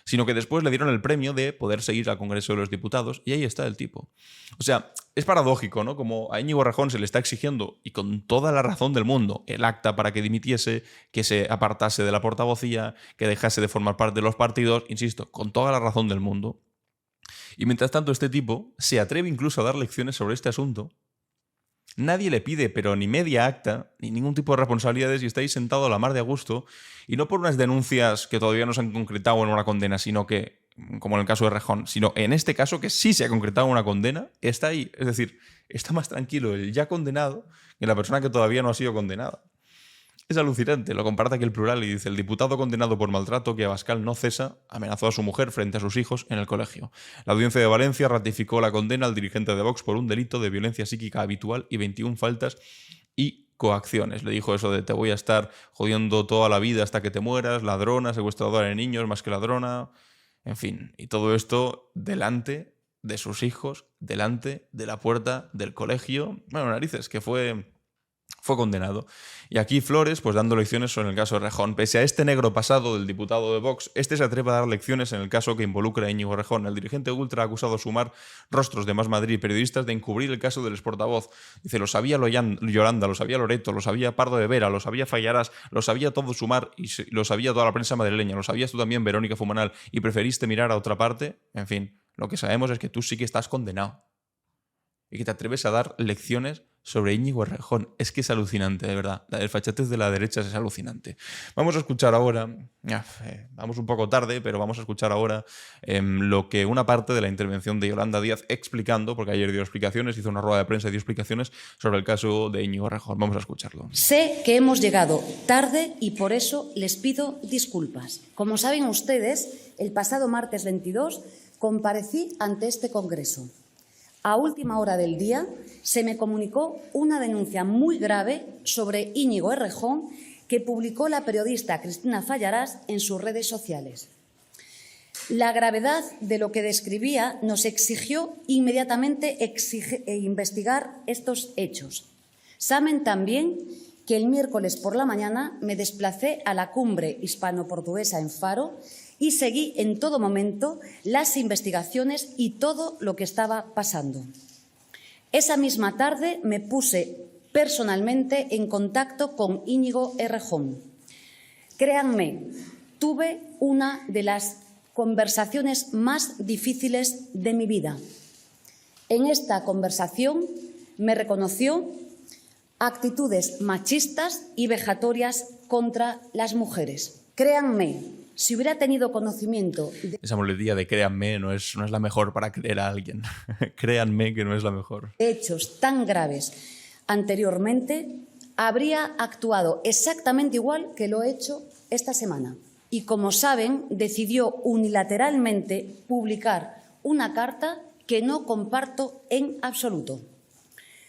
sino que después le dieron el premio de poder seguir al Congreso de los Diputados y ahí está el tipo. O sea, es paradójico, ¿no? Como a Íñigo Errejón se le está exigiendo, y con toda la razón del mundo, el acta para que dimitiese, que se apartase de la portavocía, que dejase de formar parte de los partidos, insisto, con toda la razón del mundo. Y mientras tanto este tipo se atreve incluso a dar lecciones sobre este asunto Nadie le pide, pero ni media acta, ni ningún tipo de responsabilidades, y está ahí sentado a la mar de a gusto, y no por unas denuncias que todavía no se han concretado en una condena, sino que, como en el caso de Errejón, sino en este caso que sí se ha concretado una condena, está ahí. Es decir, está más tranquilo el ya condenado que la persona que todavía no ha sido condenada. Es alucinante, lo comparte aquí el Plural y dice: el diputado condenado por maltrato que Abascal no cesa amenazó a su mujer frente a sus hijos en el colegio. La audiencia de Valencia ratificó la condena al dirigente de Vox por un delito de violencia psíquica habitual y 21 faltas y coacciones. Le dijo eso de: te voy a estar jodiendo toda la vida hasta que te mueras, ladrona, secuestradora de niños, más que ladrona, en fin. Y todo esto delante de sus hijos, delante de la puerta del colegio. Bueno, narices, que fue condenado. Y aquí Flores, pues dando lecciones sobre el caso de Errejón. Pese a este negro pasado del diputado de Vox, este se atreve a dar lecciones en el caso que involucra a Íñigo Errejón. El dirigente ultra ha acusado a Sumar, Rostros de Más Madrid y periodistas de encubrir el caso del exportavoz. Dice: lo sabía Yolanda, lo sabía Loreto, lo sabía Pardo de Vera, lo sabía Fallarás, lo sabía todo Sumar y lo sabía toda la prensa madrileña, lo sabías tú también, Verónica Fumanal, y preferiste mirar a otra parte. En fin, lo que sabemos es que tú sí que estás condenado y que te atreves a dar lecciones sobre Íñigo Errejón. Es que es alucinante, de verdad. La desfachatez de la derecha es alucinante. Vamos a escuchar ahora, vamos un poco tarde, pero vamos a escuchar ahora lo que una parte de la intervención de Yolanda Díaz explicando, porque ayer dio explicaciones, hizo una rueda de prensa y dio explicaciones sobre el caso de Íñigo Errejón. Vamos a escucharlo. Sé que hemos llegado tarde y por eso les pido disculpas. Como saben ustedes, el pasado martes 22 comparecí ante este Congreso. A última hora del día se me comunicó una denuncia muy grave sobre Íñigo Errejón que publicó la periodista Cristina Fallarás en sus redes sociales. La gravedad de lo que describía nos exigió inmediatamente investigar estos hechos. Saben también que el miércoles por la mañana me desplacé a la cumbre hispano-portuguesa en Faro y seguí en todo momento las investigaciones y todo lo que estaba pasando. Esa misma tarde me puse personalmente en contacto con Íñigo Errejón. Créanme, tuve una de las conversaciones más difíciles de mi vida. En esta conversación me reconoció actitudes machistas y vejatorias contra las mujeres. Créanme, si hubiera tenido conocimiento... Esa muletilla de créanme no es la mejor para creer a alguien. Créanme que no es la mejor. De hechos tan graves anteriormente, habría actuado exactamente igual que lo he hecho esta semana. Y como saben, decidió unilateralmente publicar una carta que no comparto en absoluto.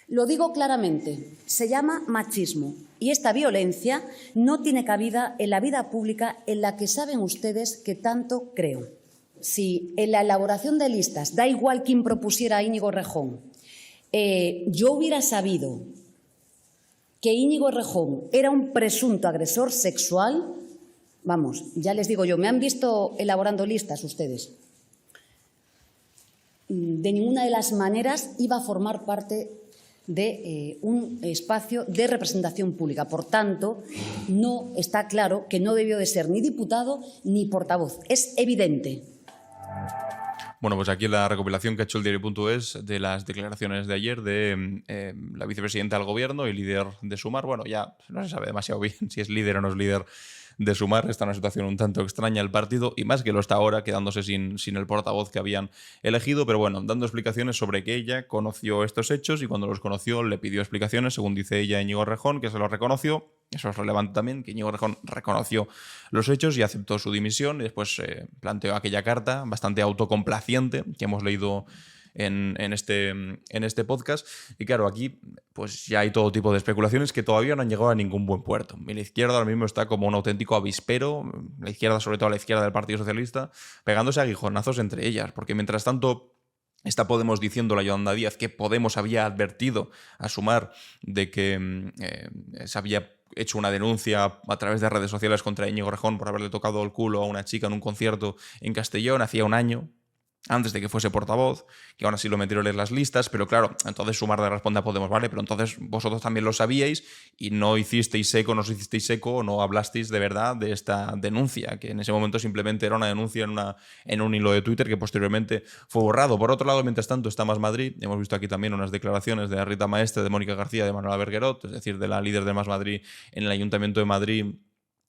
Lo digo claramente, se llama machismo y esta violencia no tiene cabida en la vida pública en la que saben ustedes que tanto creo. Si en la elaboración de listas, da igual quién propusiera a Íñigo Errejón, yo hubiera sabido que Íñigo Errejón era un presunto agresor sexual, vamos, ya les digo yo, me han visto elaborando listas ustedes. De ninguna de las maneras iba a formar parte de un espacio de representación pública. Por tanto, no está claro que no debió de ser ni diputado ni portavoz. Es evidente. Bueno, pues aquí la recopilación que ha hecho el diario.es de las declaraciones de ayer de la vicepresidenta del Gobierno y líder de Sumar. Bueno, ya no se sabe demasiado bien si es líder o no es líder de Sumar. Está en una situación un tanto extraña el partido y más que lo está ahora, quedándose sin el portavoz que habían elegido, pero bueno, dando explicaciones sobre que ella conoció estos hechos y cuando los conoció le pidió explicaciones, según dice ella, a Íñigo Errejón, que se los reconoció. Eso es relevante también, que Íñigo Errejón reconoció los hechos y aceptó su dimisión y después planteó aquella carta bastante autocomplaciente que hemos leído en este podcast. Y claro, aquí pues ya hay todo tipo de especulaciones que todavía no han llegado a ningún buen puerto. Y la izquierda ahora mismo está como un auténtico avispero, la izquierda, sobre todo la izquierda del Partido Socialista, pegándose aguijonazos entre ellas, porque mientras tanto está Podemos diciéndole a Yolanda Díaz que Podemos había advertido a Sumar de que se había hecho una denuncia a través de redes sociales contra Íñigo Errejón por haberle tocado el culo a una chica en un concierto en Castellón hacía un año. antes de que fuese portavoz, que aún así lo metieron en las listas, pero claro, entonces Sumar le responde a Podemos, vale, pero entonces vosotros también lo sabíais y no hicisteis eco, o no hablasteis de verdad de esta denuncia, que en ese momento simplemente era una denuncia en un hilo de Twitter que posteriormente fue borrado. Por otro lado, mientras tanto, está Más Madrid. Hemos visto aquí también unas declaraciones de Rita Maestre, de Mónica García, de Manuela Berguerot, es decir, de la líder de Más Madrid en el Ayuntamiento de Madrid,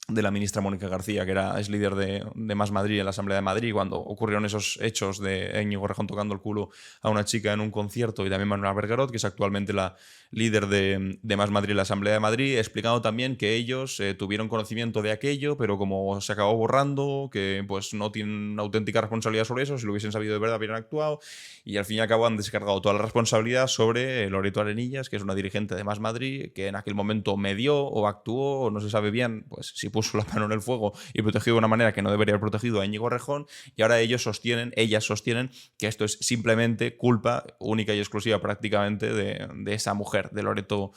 de la ministra Mónica García, que es líder de Más Madrid en la Asamblea de Madrid, cuando ocurrieron esos hechos de Íñigo Errejón tocando el culo a una chica en un concierto, y también Manuela Berguerot, que es actualmente la líder de Más Madrid en la Asamblea de Madrid, explicando también que ellos tuvieron conocimiento de aquello, pero como se acabó borrando, que pues no tienen una auténtica responsabilidad sobre eso, si lo hubiesen sabido de verdad hubieran actuado, y al fin y al cabo han descargado toda la responsabilidad sobre Loreto Arenillas, que es una dirigente de Más Madrid, que en aquel momento medió o actuó, o no se sabe bien, pues si puso la mano en el fuego y protegió de una manera que no debería haber protegido a Íñigo Errejón, y ahora ellas sostienen que esto es simplemente culpa única y exclusiva prácticamente de esa mujer, de Loreto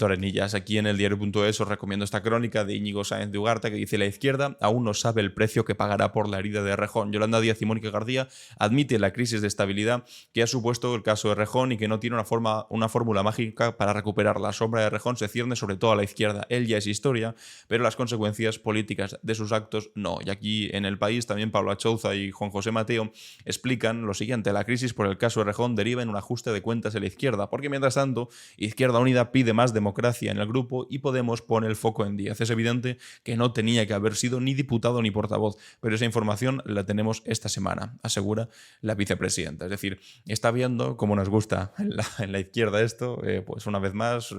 Arenillas. Aquí en el diario.es os recomiendo esta crónica de Íñigo Sáenz de Ugarte, que dice: la izquierda aún no sabe el precio que pagará por la herida de Errejón. Yolanda Díaz y Mónica García admiten la crisis de estabilidad que ha supuesto el caso de Errejón y que no tiene una fórmula mágica para recuperar. La sombra de Errejón se cierne sobre todo a la izquierda. Él ya es historia, pero las consecuencias políticas de sus actos no. Y aquí en El País también Pablo Achouza y Juan José Mateo explican lo siguiente: la crisis por el caso de Errejón deriva en un ajuste de cuentas en la izquierda, porque mientras tanto Izquierda Unida pide más democracia en el grupo y Podemos pone el foco en Díaz. Es evidente que no tenía que haber sido ni diputado ni portavoz, pero esa información la tenemos esta semana, asegura la vicepresidenta. Es decir, está viendo cómo nos gusta en la izquierda esto, pues una vez más,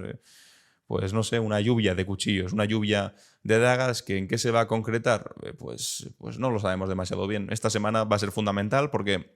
pues no sé, una lluvia de cuchillos, una lluvia de dagas, que en qué se va a concretar, pues no lo sabemos demasiado bien. Esta semana va a ser fundamental porque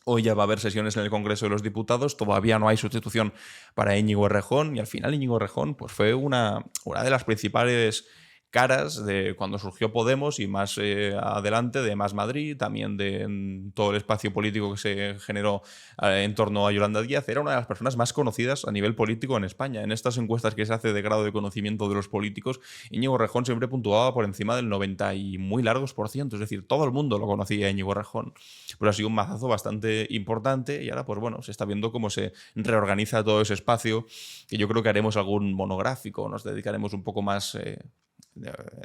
hoy ya va a haber sesiones en el Congreso de los Diputados, todavía no hay sustitución para Íñigo Errejón, y al final Íñigo Errejón pues fue una de las principales caras de cuando surgió Podemos y más adelante de Más Madrid, también de todo el espacio político que se generó en torno a Yolanda Díaz. Era una de las personas más conocidas a nivel político en España. En estas encuestas que se hace de grado de conocimiento de los políticos, Íñigo Errejón siempre puntuaba por encima del 90 y muy largos %. Es decir, todo el mundo lo conocía a Íñigo Errejón. Pero ha sido un mazazo bastante importante, y ahora pues bueno, se está viendo cómo se reorganiza todo ese espacio, que yo creo que haremos algún monográfico, nos dedicaremos un poco más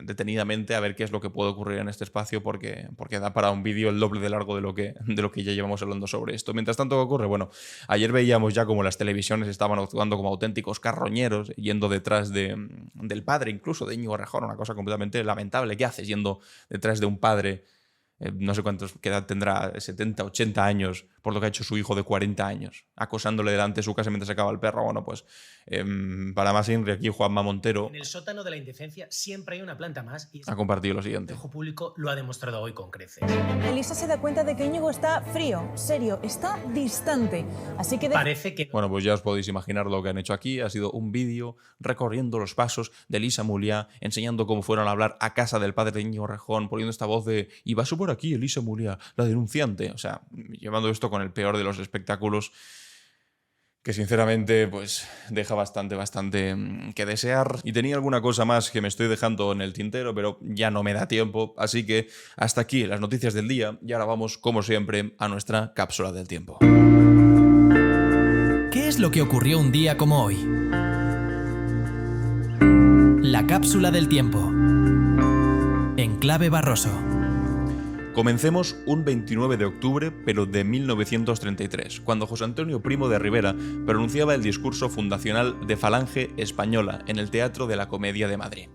detenidamente a ver qué es lo que puede ocurrir en este espacio, porque da para un vídeo el doble de largo de lo que ya llevamos hablando sobre esto. Mientras tanto, ¿qué ocurre? Bueno, ayer veíamos ya como las televisiones estaban actuando como auténticos carroñeros, yendo detrás del padre incluso de Íñigo Errejón, una cosa completamente lamentable. ¿Qué haces yendo detrás de un padre? No sé qué edad tendrá, 70, 80 años, por lo que ha hecho su hijo de 40 años, acosándole delante de su casa mientras sacaba el perro. Bueno, pues para más INRI, aquí Juanma Montero en el sótano de la indecencia siempre hay una planta más, y ha compartido lo siguiente. El espejo público lo ha demostrado hoy con creces. Elisa se da cuenta de que Íñigo está frío, serio, está distante, así que parece que... Bueno, pues ya os podéis imaginar lo que han hecho aquí. Ha sido un vídeo recorriendo los pasos de Elisa Muliá, enseñando cómo fueron a hablar a casa del padre de Íñigo Errejón, poniendo esta voz de "y va por aquí Elisa Muliá, la denunciante", o sea, llevando esto con el peor de los espectáculos, que sinceramente pues deja bastante que desear. Y tenía alguna cosa más que me estoy dejando en el tintero, pero ya no me da tiempo, así que hasta aquí las noticias del día, y ahora vamos, como siempre, a nuestra cápsula del tiempo. ¿Qué es lo que ocurrió un día como hoy? La cápsula del tiempo, en Clave Barroso. Comencemos un 29 de octubre, pero de 1933, cuando José Antonio Primo de Rivera pronunciaba el discurso fundacional de Falange Española en el Teatro de la Comedia de Madrid.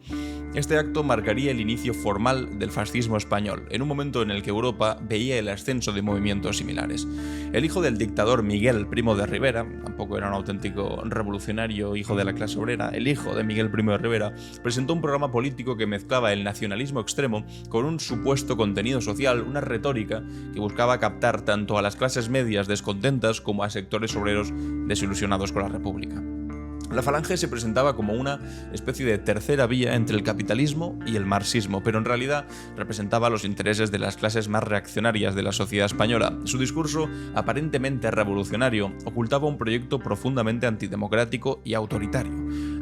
Este acto marcaría el inicio formal del fascismo español, en un momento en el que Europa veía el ascenso de movimientos similares. El hijo del dictador Miguel Primo de Rivera, tampoco era un auténtico revolucionario hijo de la clase obrera, el hijo de Miguel Primo de Rivera presentó un programa político que mezclaba el nacionalismo extremo con un supuesto contenido social, una retórica que buscaba captar tanto a las clases medias descontentas como a sectores obreros desilusionados con la República. La Falange se presentaba como una especie de tercera vía entre el capitalismo y el marxismo, pero en realidad representaba los intereses de las clases más reaccionarias de la sociedad española. Su discurso, aparentemente revolucionario, ocultaba un proyecto profundamente antidemocrático y autoritario.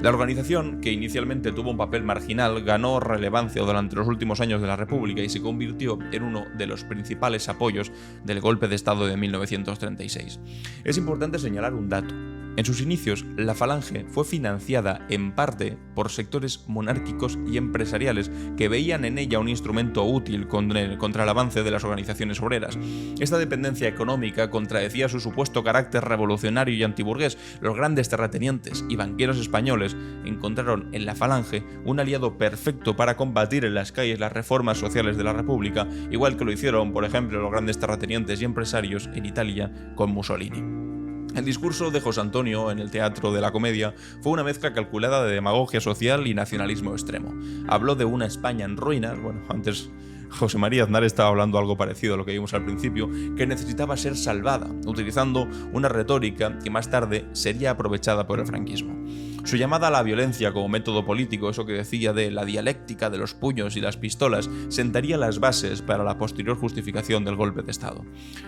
La organización, que inicialmente tuvo un papel marginal, ganó relevancia durante los últimos años de la República y se convirtió en uno de los principales apoyos del golpe de Estado de 1936. Es importante señalar un dato. En sus inicios, la Falange fue financiada en parte por sectores monárquicos y empresariales que veían en ella un instrumento útil contra el avance de las organizaciones obreras. Esta dependencia económica contradecía su supuesto carácter revolucionario y antiburgués. Los grandes terratenientes y banqueros españoles encontraron en la Falange un aliado perfecto para combatir en las calles las reformas sociales de la República, igual que lo hicieron, por ejemplo, los grandes terratenientes y empresarios en Italia con Mussolini. El discurso de José Antonio en el Teatro de la Comedia fue una mezcla calculada de demagogia social y nacionalismo extremo. Habló de una España en ruinas, antes José María Aznar estaba hablando algo parecido a lo que vimos al principio, que necesitaba ser salvada, utilizando una retórica que más tarde sería aprovechada por el franquismo. Su llamada a la violencia como método político, eso que decía de la dialéctica de los puños y las pistolas, sentaría las bases para la posterior justificación del golpe de Estado.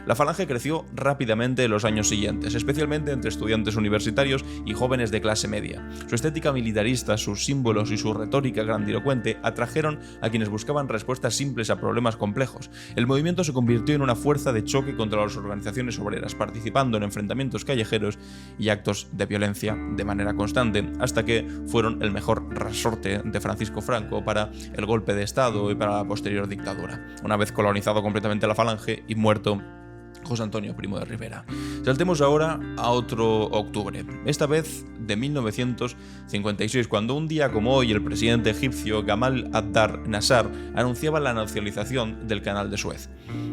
La Falange creció rápidamente en los años siguientes, especialmente entre estudiantes universitarios y jóvenes de clase media. Su estética militarista, sus símbolos y su retórica grandilocuente atrajeron a quienes buscaban respuestas simples a problemas complejos. El movimiento se convirtió en una fuerza de choque contra las organizaciones obreras, participando en enfrentamientos callejeros y actos de violencia de manera constante, hasta que fueron el mejor resorte de Francisco Franco para el golpe de Estado y para la posterior dictadura, una vez colonizado completamente la Falange y muerto José Antonio Primo de Rivera. Saltemos ahora a otro octubre, esta vez de 1956, cuando un día como hoy el presidente egipcio Gamal Abdel Nasser anunciaba la nacionalización del Canal de Suez.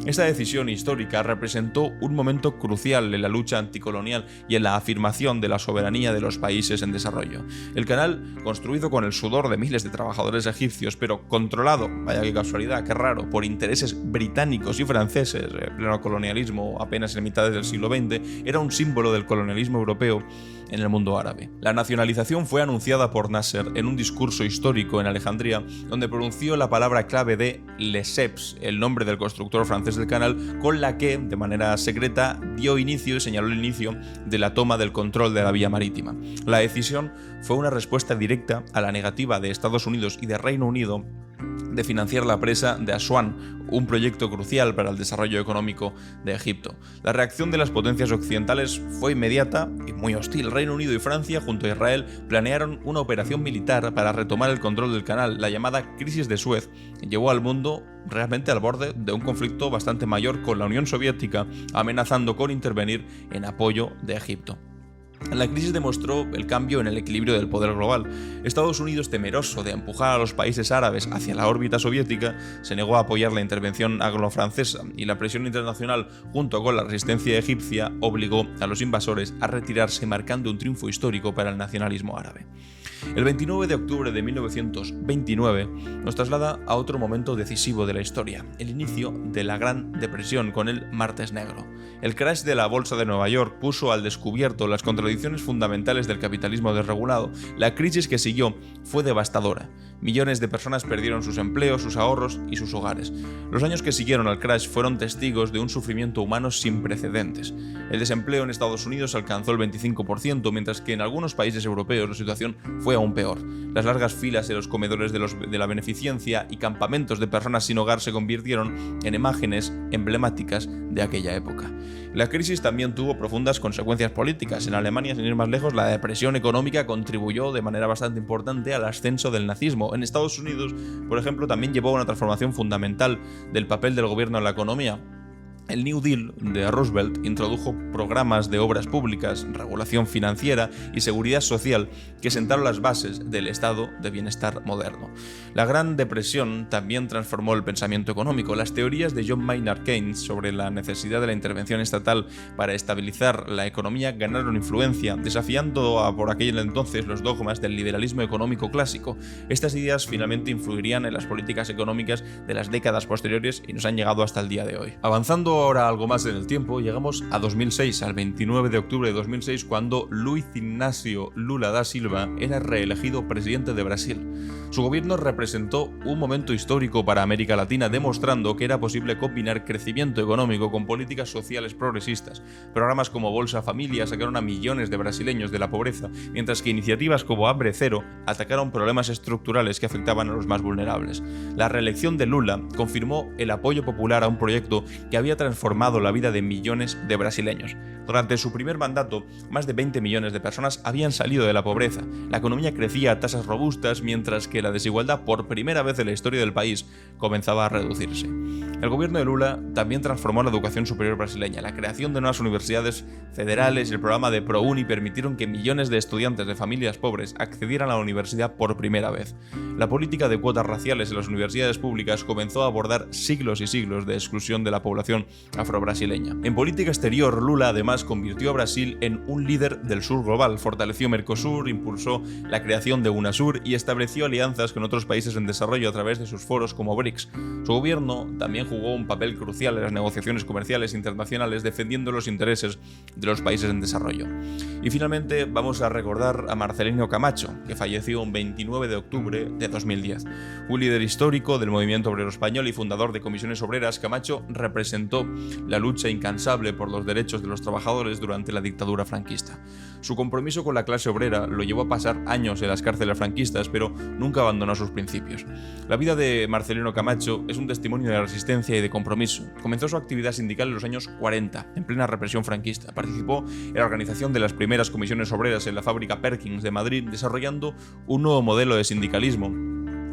Esta decisión histórica representó un momento crucial en la lucha anticolonial y en la afirmación de la soberanía de los países en desarrollo. El canal, construido con el sudor de miles de trabajadores egipcios, pero controlado, vaya qué casualidad, qué raro, por intereses británicos y franceses, pleno colonialismo apenas en mitad del siglo XX, era un símbolo del colonialismo europeo en el mundo árabe. La nacionalización fue anunciada por Nasser en un discurso histórico en Alejandría, donde pronunció la palabra clave de Lesseps, el nombre del constructor francés del canal, con la que, de manera secreta, dio inicio y señaló el inicio de la toma del control de la vía marítima. La decisión fue una respuesta directa a la negativa de Estados Unidos y de Reino Unido de financiar la presa de Asuán, un proyecto crucial para el desarrollo económico de Egipto. La reacción de las potencias occidentales fue inmediata y muy hostil. Reino Unido y Francia, junto a Israel, planearon una operación militar para retomar el control del canal. La llamada Crisis de Suez llevó al mundo realmente al borde de un conflicto bastante mayor con la Unión Soviética, amenazando con intervenir en apoyo de Egipto. La crisis demostró el cambio en el equilibrio del poder global. Estados Unidos, temeroso de empujar a los países árabes hacia la órbita soviética, se negó a apoyar la intervención anglo-francesa, y la presión internacional, junto con la resistencia egipcia, obligó a los invasores a retirarse, marcando un triunfo histórico para el nacionalismo árabe. El 29 de octubre de 1929 nos traslada a otro momento decisivo de la historia, el inicio de la Gran Depresión con el Martes Negro. El crash de la Bolsa de Nueva York puso al descubierto las contradicciones fundamentales del capitalismo desregulado. La crisis que siguió fue devastadora. Millones de personas perdieron sus empleos, sus ahorros y sus hogares. Los años que siguieron al crash fueron testigos de un sufrimiento humano sin precedentes. El desempleo en Estados Unidos alcanzó el 25%, mientras que en algunos países europeos la situación fue aún peor. Las largas filas en los comedores de la beneficencia y campamentos de personas sin hogar se convirtieron en imágenes emblemáticas de aquella época. La crisis también tuvo profundas consecuencias políticas. En Alemania, sin ir más lejos, la depresión económica contribuyó de manera bastante importante al ascenso del nazismo. En Estados Unidos, por ejemplo, también llevó a una transformación fundamental del papel del gobierno en la economía. El New Deal de Roosevelt introdujo programas de obras públicas, regulación financiera y seguridad social que sentaron las bases del estado de bienestar moderno. La Gran Depresión también transformó el pensamiento económico. Las teorías de John Maynard Keynes sobre la necesidad de la intervención estatal para estabilizar la economía ganaron influencia, desafiando por aquel entonces los dogmas del liberalismo económico clásico. Estas ideas finalmente influirían en las políticas económicas de las décadas posteriores y nos han llegado hasta el día de hoy. Avanzando ahora algo más en el tiempo, llegamos a 2006, al 29 de octubre de 2006, cuando Luiz Inácio Lula da Silva era reelegido presidente de Brasil. Su gobierno representó un momento histórico para América Latina, demostrando que era posible combinar crecimiento económico con políticas sociales progresistas. Programas como Bolsa Familia sacaron a millones de brasileños de la pobreza, mientras que iniciativas como Hambre Cero atacaron problemas estructurales que afectaban a los más vulnerables. La reelección de Lula confirmó el apoyo popular a un proyecto que había transformado la vida de millones de brasileños. Durante su primer mandato, más de 20 millones de personas habían salido de la pobreza. La economía crecía a tasas robustas, mientras que la desigualdad, por primera vez en la historia del país, comenzaba a reducirse. El gobierno de Lula también transformó la educación superior brasileña. La creación de nuevas universidades federales y el programa de ProUni permitieron que millones de estudiantes de familias pobres accedieran a la universidad por primera vez. La política de cuotas raciales en las universidades públicas comenzó a abordar siglos y siglos de exclusión de la población afrobrasileña. En política exterior, Lula además convirtió a Brasil en un líder del sur global, fortaleció Mercosur, impulsó la creación de UNASUR y estableció alianzas con otros países en desarrollo a través de sus foros como BRICS. Su gobierno también jugó un papel crucial en las negociaciones comerciales internacionales, defendiendo los intereses de los países en desarrollo. Y finalmente vamos a recordar a Marcelino Camacho, que falleció un 29 de octubre de 2010. Un líder histórico del movimiento obrero español y fundador de Comisiones Obreras, Camacho representó la lucha incansable por los derechos de los trabajadores durante la dictadura franquista. Su compromiso con la clase obrera lo llevó a pasar años en las cárceles franquistas, pero nunca abandonó sus principios. La vida de Marcelino Camacho es un testimonio de resistencia y de compromiso. Comenzó su actividad sindical en los años 40, en plena represión franquista. Participó en la organización de las primeras comisiones obreras en la fábrica Perkins de Madrid, desarrollando un nuevo modelo de sindicalismo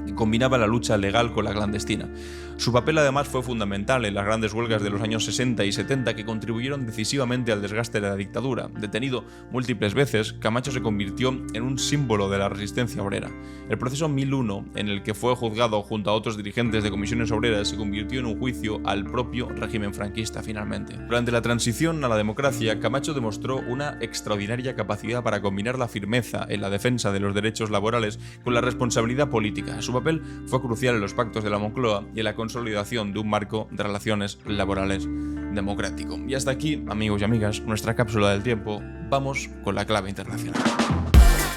que combinaba la lucha legal con la clandestina. Su papel además fue fundamental en las grandes huelgas de los años 60 y 70 que contribuyeron decisivamente al desgaste de la dictadura. Detenido múltiples veces, Camacho se convirtió en un símbolo de la resistencia obrera. El proceso 1001, en el que fue juzgado junto a otros dirigentes de comisiones obreras, se convirtió en un juicio al propio régimen franquista finalmente. Durante la transición a la democracia, Camacho demostró una extraordinaria capacidad para combinar la firmeza en la defensa de los derechos laborales con la responsabilidad política. Su papel fue crucial en los pactos de la Moncloa y en la consolidación de un marco de relaciones laborales democrático. Y hasta aquí, amigos y amigas, nuestra cápsula del tiempo. Vamos con la clave internacional.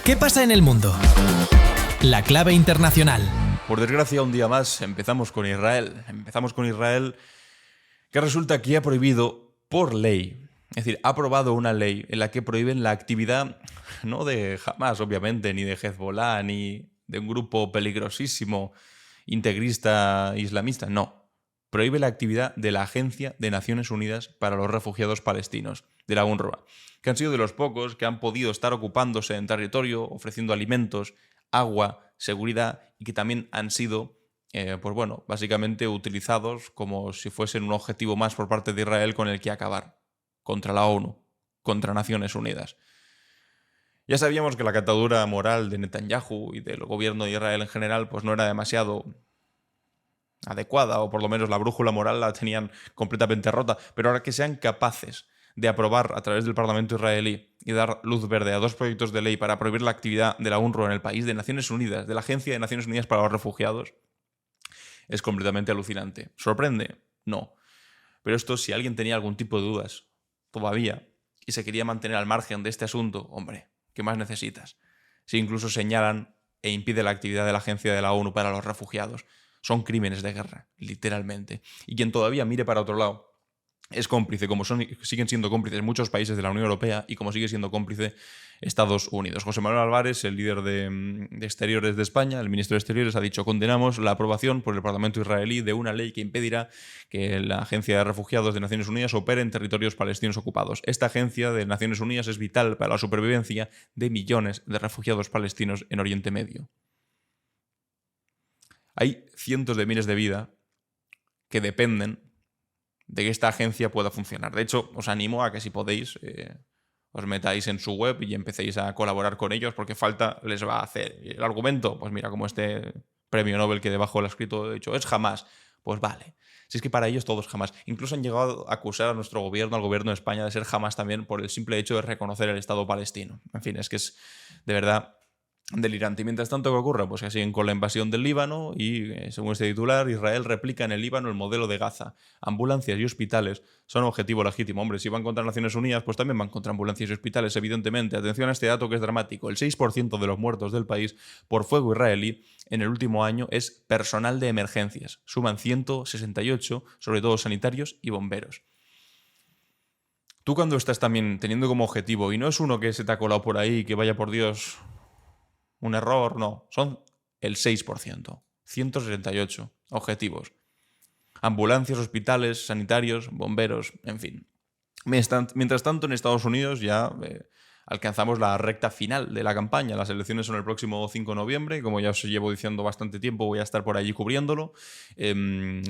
¿Qué pasa en el mundo? La clave internacional. Por desgracia, un día más empezamos con Israel. Empezamos con Israel, que resulta que ha prohibido por ley, es decir, ha aprobado una ley en la que prohíben la actividad, no de Hamas, obviamente, ni de Hezbollah, ni de un grupo peligrosísimo integrista islamista, no. Prohíbe la actividad de la Agencia de Naciones Unidas para los Refugiados Palestinos, de la UNRWA, que han sido de los pocos que han podido estar ocupándose en territorio, ofreciendo alimentos, agua, seguridad, y que también han sido, básicamente utilizados como si fuesen un objetivo más por parte de Israel con el que acabar, contra la ONU, contra Naciones Unidas. Ya sabíamos que la catadura moral de Netanyahu y del gobierno de Israel en general pues no era demasiado adecuada, o por lo menos la brújula moral la tenían completamente rota, pero ahora que sean capaces de aprobar a través del Parlamento israelí y dar luz verde a 2 proyectos de ley para prohibir la actividad de la UNRWA en el país, de Naciones Unidas, de la Agencia de Naciones Unidas para los Refugiados, es completamente alucinante. ¿Sorprende? No. Pero esto, si alguien tenía algún tipo de dudas todavía y se quería mantener al margen de este asunto, hombre, ¿qué más necesitas? Si incluso señalan e impiden la actividad de la Agencia de la ONU para los Refugiados. Son crímenes de guerra, literalmente. Y quien todavía mire para otro lado es cómplice, como siguen siendo cómplices muchos países de la Unión Europea y como sigue siendo cómplice Estados Unidos. José Manuel Álvarez, el líder de Exteriores de España, el ministro de Exteriores, ha dicho: condenamos la aprobación por el Parlamento israelí de una ley que impedirá que la Agencia de Refugiados de Naciones Unidas opere en territorios palestinos ocupados. Esta agencia de Naciones Unidas es vital para la supervivencia de millones de refugiados palestinos en Oriente Medio. Hay cientos de miles de vidas que dependen de que esta agencia pueda funcionar. De hecho, os animo a que, si podéis, os metáis en su web y empecéis a colaborar con ellos, porque falta les va a hacer. El argumento, pues mira, como este premio Nobel que debajo lo ha escrito, de hecho, es Hamas. Pues vale. Si es que para ellos todo es Hamas. Incluso han llegado a acusar a nuestro gobierno, al gobierno de España, de ser Hamas también por el simple hecho de reconocer el Estado palestino. En fin, es que es de verdad delirante. Y mientras tanto, ¿qué ocurre? Pues que siguen con la invasión del Líbano y, según este titular, Israel replica en el Líbano el modelo de Gaza. Ambulancias y hospitales son objetivo legítimo. Hombre, si van contra Naciones Unidas, pues también van contra ambulancias y hospitales, evidentemente. Atención a este dato que es dramático. El 6% de los muertos del país por fuego israelí en el último año es personal de emergencias. Suman 168, sobre todo sanitarios y bomberos. Tú cuando estás también teniendo como objetivo, y no es uno que se te ha colado por ahí, que vaya por Dios... un error, no. Son el 6%. 168 objetivos. Ambulancias, hospitales, sanitarios, bomberos, en fin. Mientras tanto, en Estados Unidos ya alcanzamos la recta final de la campaña. Las elecciones son el próximo 5 de noviembre. Como ya os llevo diciendo bastante tiempo, voy a estar por allí cubriéndolo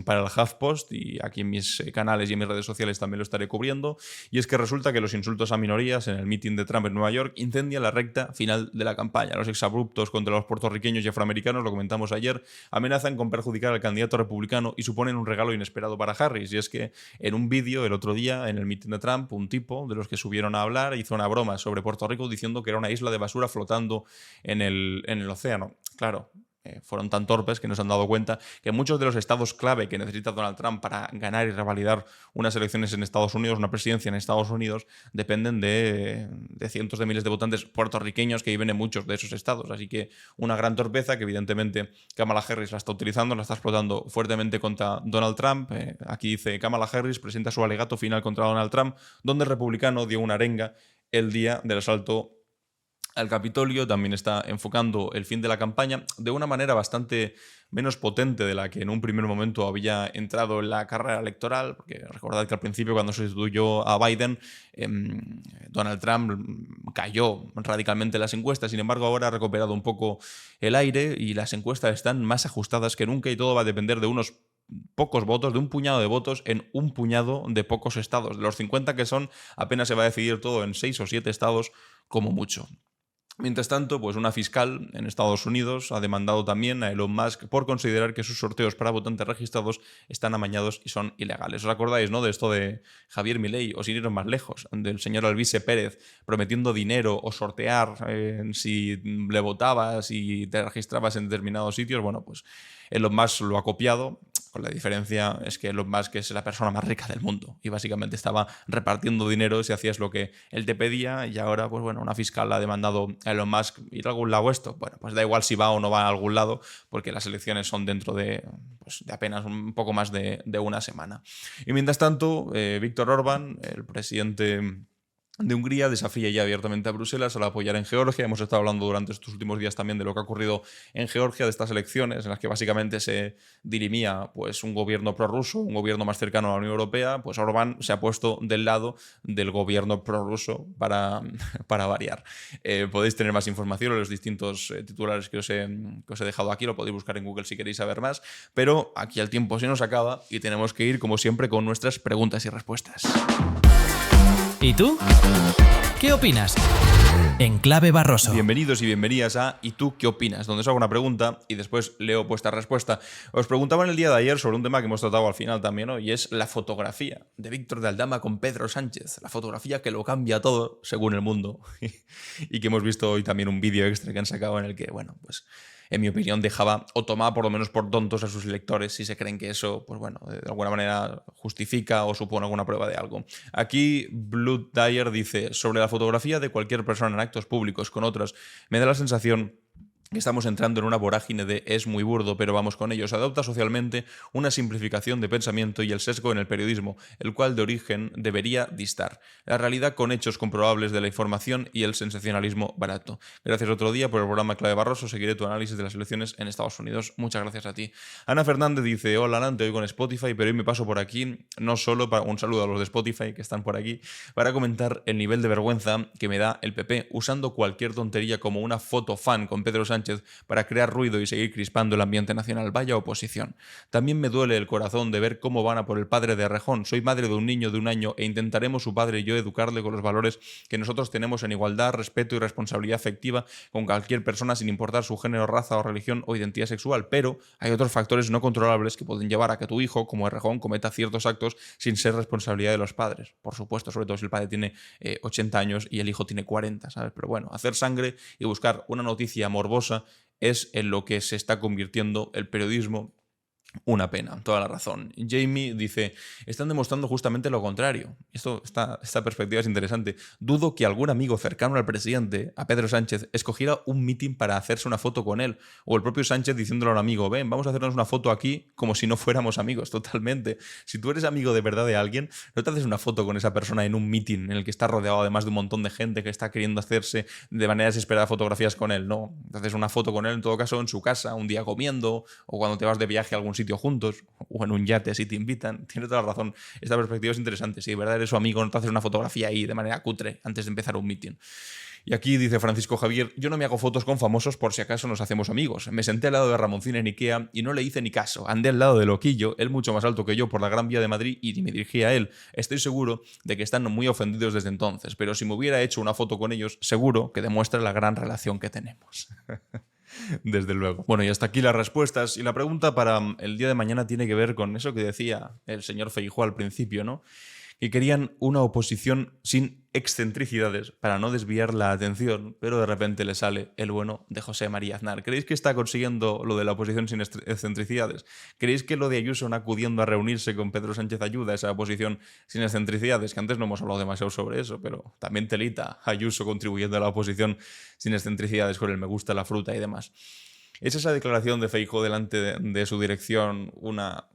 para el HuffPost, y aquí en mis canales y en mis redes sociales también lo estaré cubriendo. Y es que resulta que los insultos a minorías en el mitin de Trump en Nueva York incendian la recta final de la campaña. Los exabruptos contra los puertorriqueños y afroamericanos, lo comentamos ayer, amenazan con perjudicar al candidato republicano y suponen un regalo inesperado para Harris. Y es que en un vídeo el otro día, en el mitin de Trump, un tipo de los que subieron a hablar hizo una broma sobre Puerto Rico diciendo que era una isla de basura flotando en el océano. Claro, fueron tan torpes que no se han dado cuenta que muchos de los estados clave que necesita Donald Trump para ganar y revalidar unas elecciones en Estados Unidos, una presidencia en Estados Unidos, dependen de cientos de miles de votantes puertorriqueños que viven en muchos de esos estados. Así que una gran torpeza que evidentemente Kamala Harris la está utilizando, la está explotando fuertemente contra Donald Trump. Aquí dice: Kamala Harris presenta su alegato final contra Donald Trump, donde el republicano dio una arenga el día del asalto al Capitolio. También está enfocando el fin de la campaña de una manera bastante menos potente de la que en un primer momento había entrado en la carrera electoral, porque recordad que al principio, cuando se sustituyó a Biden, Donald Trump cayó radicalmente en las encuestas. Sin embargo, ahora ha recuperado un poco el aire y las encuestas están más ajustadas que nunca, y todo va a depender de unos pocos votos, de un puñado de votos en un puñado de pocos estados. De los 50 que son, apenas se va a decidir todo en 6 o 7 estados como mucho. Mientras tanto, pues una fiscal en Estados Unidos ha demandado también a Elon Musk por considerar que sus sorteos para votantes registrados están amañados y son ilegales. ¿Os acordáis, no, de esto de Javier Milei, o sin ir más lejos, del señor Alvise Pérez prometiendo dinero o sortear si le votabas y te registrabas en determinados sitios? Bueno, pues Elon Musk lo ha copiado, con la diferencia es que Elon Musk es la persona más rica del mundo y básicamente estaba repartiendo dinero si hacías lo que él te pedía. Y ahora, pues bueno, una fiscal ha demandado a Elon Musk ir a algún lado esto. Bueno, pues da igual si va o no va a algún lado, porque las elecciones son dentro de apenas un poco más de una semana. Y mientras tanto, Viktor Orbán, el presidente de Hungría, desafía ya abiertamente a Bruselas al apoyar en Georgia. Hemos estado hablando durante estos últimos días también de lo que ha ocurrido en Georgia, de estas elecciones en las que básicamente se dirimía pues un gobierno prorruso, un gobierno más cercano a la Unión Europea. Pues Orbán se ha puesto del lado del gobierno prorruso para variar. Podéis tener más información en los distintos titulares que os he dejado aquí, lo podéis buscar en Google si queréis saber más, pero aquí el tiempo se nos acaba y tenemos que ir, como siempre, con nuestras preguntas y respuestas. ¿Y tú? ¿Qué opinas? En Clave Barroso. Bienvenidos y bienvenidas a ¿Y tú qué opinas?, donde os hago una pregunta y después leo vuestra respuesta. Os preguntaba en el día de ayer sobre un tema que hemos tratado al final también, ¿no? Y es la fotografía de Víctor de Aldama con Pedro Sánchez. La fotografía que lo cambia todo, según El Mundo. Y que hemos visto hoy también un vídeo extra que han sacado en el que, bueno, pues en mi opinión dejaba o tomaba por lo menos por tontos a sus lectores si se creen que eso, pues bueno, de alguna manera justifica o supone alguna prueba de algo. Aquí Blood Dyer dice: sobre la fotografía de cualquier persona en actos públicos con otras, me da la sensación que estamos entrando en una vorágine de es muy burdo, pero vamos con ello. Se adopta socialmente una simplificación de pensamiento y el sesgo en el periodismo, el cual de origen debería distar. La realidad con hechos comprobables de la información y el sensacionalismo barato. Gracias otro día por el programa Clave Barroso. Seguiré tu análisis de las elecciones en Estados Unidos. Muchas gracias a ti. Ana Fernández dice: hola, Alan, te oigo en Spotify, pero hoy me paso por aquí, no solo para un saludo a los de Spotify que están por aquí, para comentar el nivel de vergüenza que me da el PP usando cualquier tontería como una foto fan con Pedro Sánchez Sánchez para crear ruido y seguir crispando el ambiente nacional. Vaya oposición. También me duele el corazón de ver cómo van a por el padre de Errejón. Soy madre de un niño de 1 año e intentaremos su padre y yo educarle con los valores que nosotros tenemos en igualdad, respeto y responsabilidad afectiva con cualquier persona sin importar su género, raza o religión o identidad sexual. Pero hay otros factores no controlables que pueden llevar a que tu hijo, como Errejón, cometa ciertos actos sin ser responsabilidad de los padres. Por supuesto, sobre todo si el padre tiene 80 años y el hijo tiene 40, ¿sabes? Pero bueno, hacer sangre y buscar una noticia morbosa es en lo que se está convirtiendo el periodismo. Una pena, toda la razón. Jamie dice, están demostrando justamente lo contrario. Esta perspectiva es interesante. Dudo que algún amigo cercano al presidente, a Pedro Sánchez, escogiera un mitin para hacerse una foto con él. O el propio Sánchez diciéndole a un amigo, ven, vamos a hacernos una foto aquí como si no fuéramos amigos, totalmente. Si tú eres amigo de verdad de alguien, no te haces una foto con esa persona en un mitin en el que está rodeado además de un montón de gente que está queriendo hacerse de manera desesperada fotografías con él. No, te haces una foto con él en todo caso en su casa, un día comiendo, o cuando te vas de viaje a algún sitio juntos o en un yate si te invitan. Tiene toda la razón. Esta perspectiva es interesante. Si de verdad eres su amigo, no te haces una fotografía ahí de manera cutre antes de empezar un meeting. Y aquí dice Francisco Javier, yo no me hago fotos con famosos por si acaso nos hacemos amigos. Me senté al lado de Ramoncín en Ikea y no le hice ni caso. Andé al lado de Loquillo, él mucho más alto que yo por la Gran Vía de Madrid y me dirigí a él. Estoy seguro de que están muy ofendidos desde entonces, pero si me hubiera hecho una foto con ellos, seguro que demuestra la gran relación que tenemos. Desde luego. Bueno, y hasta aquí las respuestas. Y la pregunta para el día de mañana tiene que ver con eso que decía el señor Feijóo al principio, ¿no? Que querían una oposición sin excentricidades para no desviar la atención, pero de repente le sale el bueno de José María Aznar. ¿Creéis que está consiguiendo lo de la oposición sin excentricidades? ¿Creéis que lo de Ayuso no acudiendo a reunirse con Pedro Sánchez ayuda a esa oposición sin excentricidades? Que antes no hemos hablado demasiado sobre eso, pero también telita Ayuso contribuyendo a la oposición sin excentricidades con el me gusta la fruta y demás. ¿Es esa declaración de Feijóo delante de su dirección una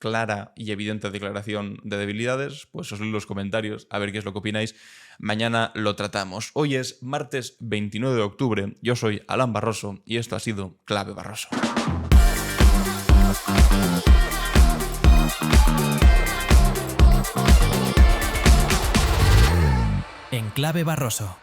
clara y evidente declaración de debilidades? Pues os leo los comentarios a ver qué es lo que opináis. Mañana lo tratamos. Hoy es martes 29 de octubre. Yo soy Alan Barroso y esto ha sido Clave Barroso. En Clave Barroso.